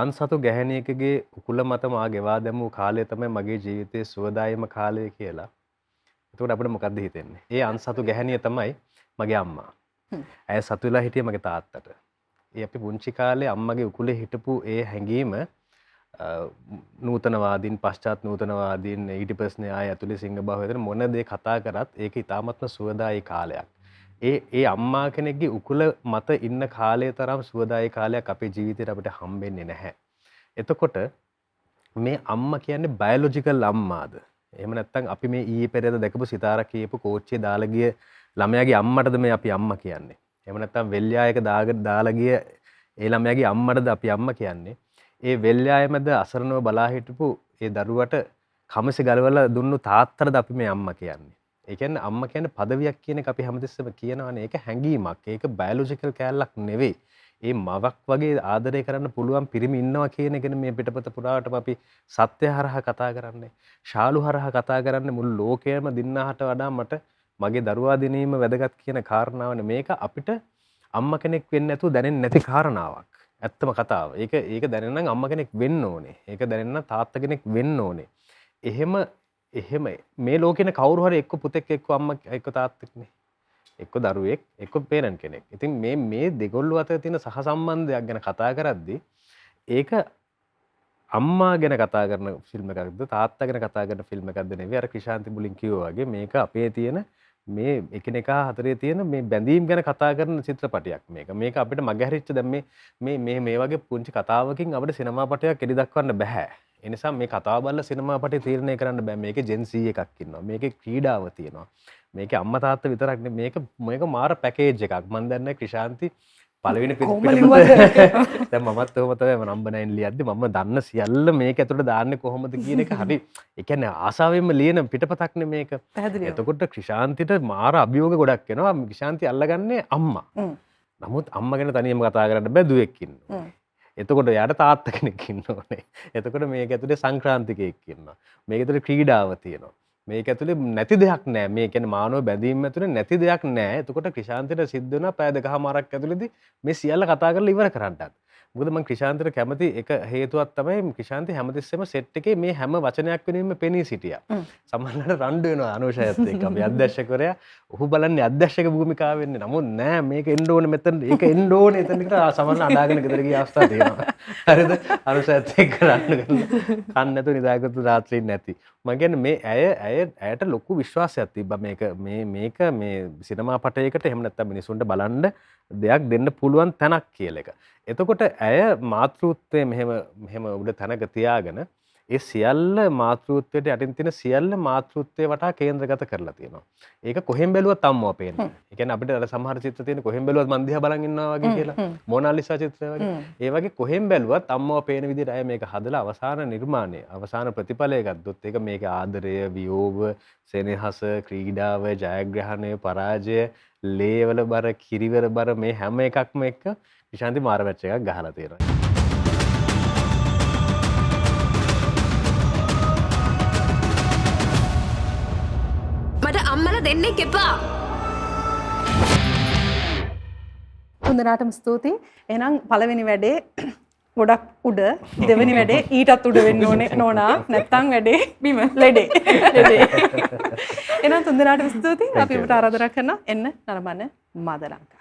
අන්සතු ගැහැණියකගේ උකුල මත මා ගෙවා දැමූ කාලය තමයි මගේ ජීවිතයේ සුවදායම කාලය කියලා. එතකොට අපිට මොකද්ද හිතෙන්නේ? ඒ අන්සතු ගැහැණිය තමයි මගේ අම්මා. ඇය සතු වෙලා හිටියේ මගේ තාත්තට. ඒ අපි පුංචි කාලේ අම්මගේ උකුලේ හිටපු ඒ හැඟීම නූතනවාදීන් පශ්චාත් නූතනවාදීන් ඊටිපස් න්‍යාය ඇතුලේ සිංහබාහුව ඇතුලේ මොන දේ කතා කරත් ඒක ඉතාමත්ම සුවදායි කාලයක්. ඒ අම්මා කෙනෙක්ගේ උකුල මත ඉන්න කාලය තරම් සුවදායි කාලයක් අපේ ජීවිතේට අපිට හම්බෙන්නේ නැහැ. එතකොට මේ අම්මා කියන්නේ බයොලොජිකල් අම්මාද? එහෙම නැත්නම් අපි මේ ඊයේ පෙරේද දැකපු සිතාරා කියපු කෝච්චියේ දාලා ගිය ළමයාගේ අම්මටද මේ අපි අම්මා කියන්නේ? එහෙම නැත්නම් වෙල්යායක දාලා ගිය ඒ ළමයාගේ අම්මටද අපි අම්මා කියන්නේ? ඒ වෙල්යායමද අසරණව බලා හිටපු ඒ දරුවට කමසෙ ගලවලා දුන්නු තාත්තටද අපි මේ අම්මා කියන්නේ? ඒ කියන්නේ අම්මා කියන්නේ පදවියක් කියන එක අපි හැමතිස්සෙම කියනවානේ. ඒක හැඟීමක්. ඒක බයොලොජිකල් කැලලක් නෙවෙයි. ඒ මවක් වගේ ආදරය කරන්න පුළුවන් පිරිමි ඉන්නවා කියන එකනේ මේ පිටපත පුරාවටම අපි සත්‍ය හරහා කතා කරන්නේ. ශාලු හරහා කතා කරන්නේ මුළු ලෝකයම දින්නාට වඩා මට මගේ දරුවා දිනීම වැදගත් කියන කාරණාවනේ. මේක අපිට අම්මා කෙනෙක් වෙන්න නැතුව දැනෙන්නේ නැති කාරණාවක්. ඇත්තම කතාව. ඒක දැනෙන්න නම් අම්මා කෙනෙක් වෙන්න ඕනේ. ඒක දැනෙන්න නම් තාත්තා කෙනෙක් වෙන්න ඕනේ. එහෙම මේ ලෝකෙන කවුරු හරි එක්ක පුතෙක් එක්ක අම්මා එක්ක තාත්තෙක්නේ. එක්ක දරුවෙක් එක්ක පේරන්ට් කෙනෙක්. ඉතින් මේ දෙගොල්ලෝ අතර තියෙන සහසම්බන්ධයක් ගැන කතා කරද්දී ඒක අම්මා ගැන කතා කරන ෆිල්ම් එකක්ද තාත්තා ගැන කතා කරන ෆිල්ම් එකක්ද නෙවෙයි. අර ක්‍රිෂාන්ති මුලින් කිව්වා වගේ මේක අපේ තියෙන මේ එකිනෙකා අතරේ තියෙන මේ බැඳීම් ගැන කතා කරන චිත්‍රපටයක් මේක. මේක අපිට මගහැරිච්ච දැන් මේ වගේ පුංචි කතාවකින් අපිට සිනමා පටයක් එලි දක්වන්න බෑ. ඒ නිසා මේ කතාව බලලා සිනමා පටේ තීරණය කරන්න බෑ. මේකේ ජෙන් සී එකක් ඉන්නවා. මේකේ ක්‍රීඩාව තියෙනවා. මේකේ අම්මා තාත්තා විතරක් නෙමෙයි මේක මාර පැකේජ් එකක්. මම දන්නේ ක්‍රිෂාන්ති පළවෙනි පිටපත දැන් මමත් ඔහොම තමයි නම්බර් 9 ලියද්දි මම දන්න සියල්ල මේක ඇතුළට දාන්නේ කොහොමද කියන එක හරි ඒ කියන්නේ ආසාවෙන්ම ලියන පිටපතක්නේ මේක. එතකොට ක්‍රිෂාන්තිට මාර අභියෝග ගොඩක් එනවා. ක්‍රිෂාන්ති අල්ලගන්නේ අම්මා. නමුත් අම්මා ගැන තනියම කතා කරන්න බෑ දුවෙක් ඉන්නවා. එතකොට යාට තාත්තා කෙනෙක් ඉන්න ඕනේ. එතකොට මේක ඇතුලේ සංක්‍රාන්තිකයෙක් ඉන්නවා. මේක ඇතුලේ ක්‍රීඩාව තියෙනවා. මේක ඇතුලේ නැති දෙයක් නෑ. මේ කියන්නේ මානව බැඳීම් ඇතුලේ නැති දෙයක් නෑ. එතකොට ක්‍රිෂාන්තිට සිද්ධ වෙනවා පැය දෙකමාරක් ඇතුලේදී මේ සියල්ල කතා කරලා ඉවර කරන්නත්. මොකද මම ක්‍රිෂාන්තිට කැමති එක හේතුවක් තමයි ක්‍රිෂාන්ති හැමතිස්සෙම සෙට් එකේ මේ හැම වචනයක් වෙනුවෙන්ම පෙනී සිටියා. සමහරවිට රණ්ඩු වෙනවා අනුෂයත් එක්ක. අපි අධ්‍යක්ෂකවරයා ඔහු බලන්නේ අධ්‍යක්ෂක භූමිකාව වෙන්නේ. නමුත් නෑ මේක එන්න ඕනේ මෙතන. ඒක එන්න ඕනේ එතන කියලා සමහරවිට අඬාගෙන ගෙදර ගිය අවස්ථා තියෙනවා. හරිද? අනුෂයත් එක්ක රණ්ඩු කරලා කන්න නැතුව නිදාගත්තු රාත්‍රියේ නැති. මම කියන්නේ මේ ඇයට ලොකු විශ්වාසයක් තිබ්බා මේක මේ සිනමා පටයකට එහෙම නැත්නම් මිනිසුන්ට බලන්න දෙයක් දෙන්න පුළුවන් තැනක් කියලා එක. එතකොට ඇය මාතෘත්වයේ මෙහෙම උඩ තැනක තියාගෙන ඒ සියල්ල මාතෘත්වයට යටින් තියෙන සියල්ල මාතෘත්වයේ වටා කේන්ද්‍රගත කරලා තියෙනවා. ඒක කොහෙන් බැලුවත් අම්මව පේනවා. ඒ කියන්නේ අපිට අර සමහර චිත්‍ර තියෙන කොහෙන් බැලුවත් මන් දිහා බලන් ඉන්නවා වගේ කියලා. මොනාලිසා චිත්‍රය වගේ. ඒ වගේ කොහෙන් බැලුවත් අම්මව පේන විදිහට අය මේක හදලා අවසාන නිර්මාණය, අවසාන ප්‍රතිඵලය ගත්තොත් ඒක මේකේ ආදරය, වියෝව, සෙනෙහස, ක්‍රීඩාව, ජයග්‍රහණය, පරාජය, ලේවල බර, කිරිවල බර මේ හැම එකක්ම එක්ක විශාන්ති මාර මැච් එකක් ගහලා තියෙනවා. මට අම්මලා දෙන්නෙක් එපා. හොඳටම ස්තුතියි. එහෙනම් පළවෙනි වැඩේ ගොඩක් උඩ, දෙවෙනි වැඩේ ඊටත් උඩ වෙන්න ඕනේ නෝනා. නැත්තම් වැඩේ බිම ලෙඩේ. එහෙනම් තුන්දෙනාටම ස්තුතියි. අපි ඔබට ආරාධනා කරනවා එන්න නරඹන්න මදලංකා.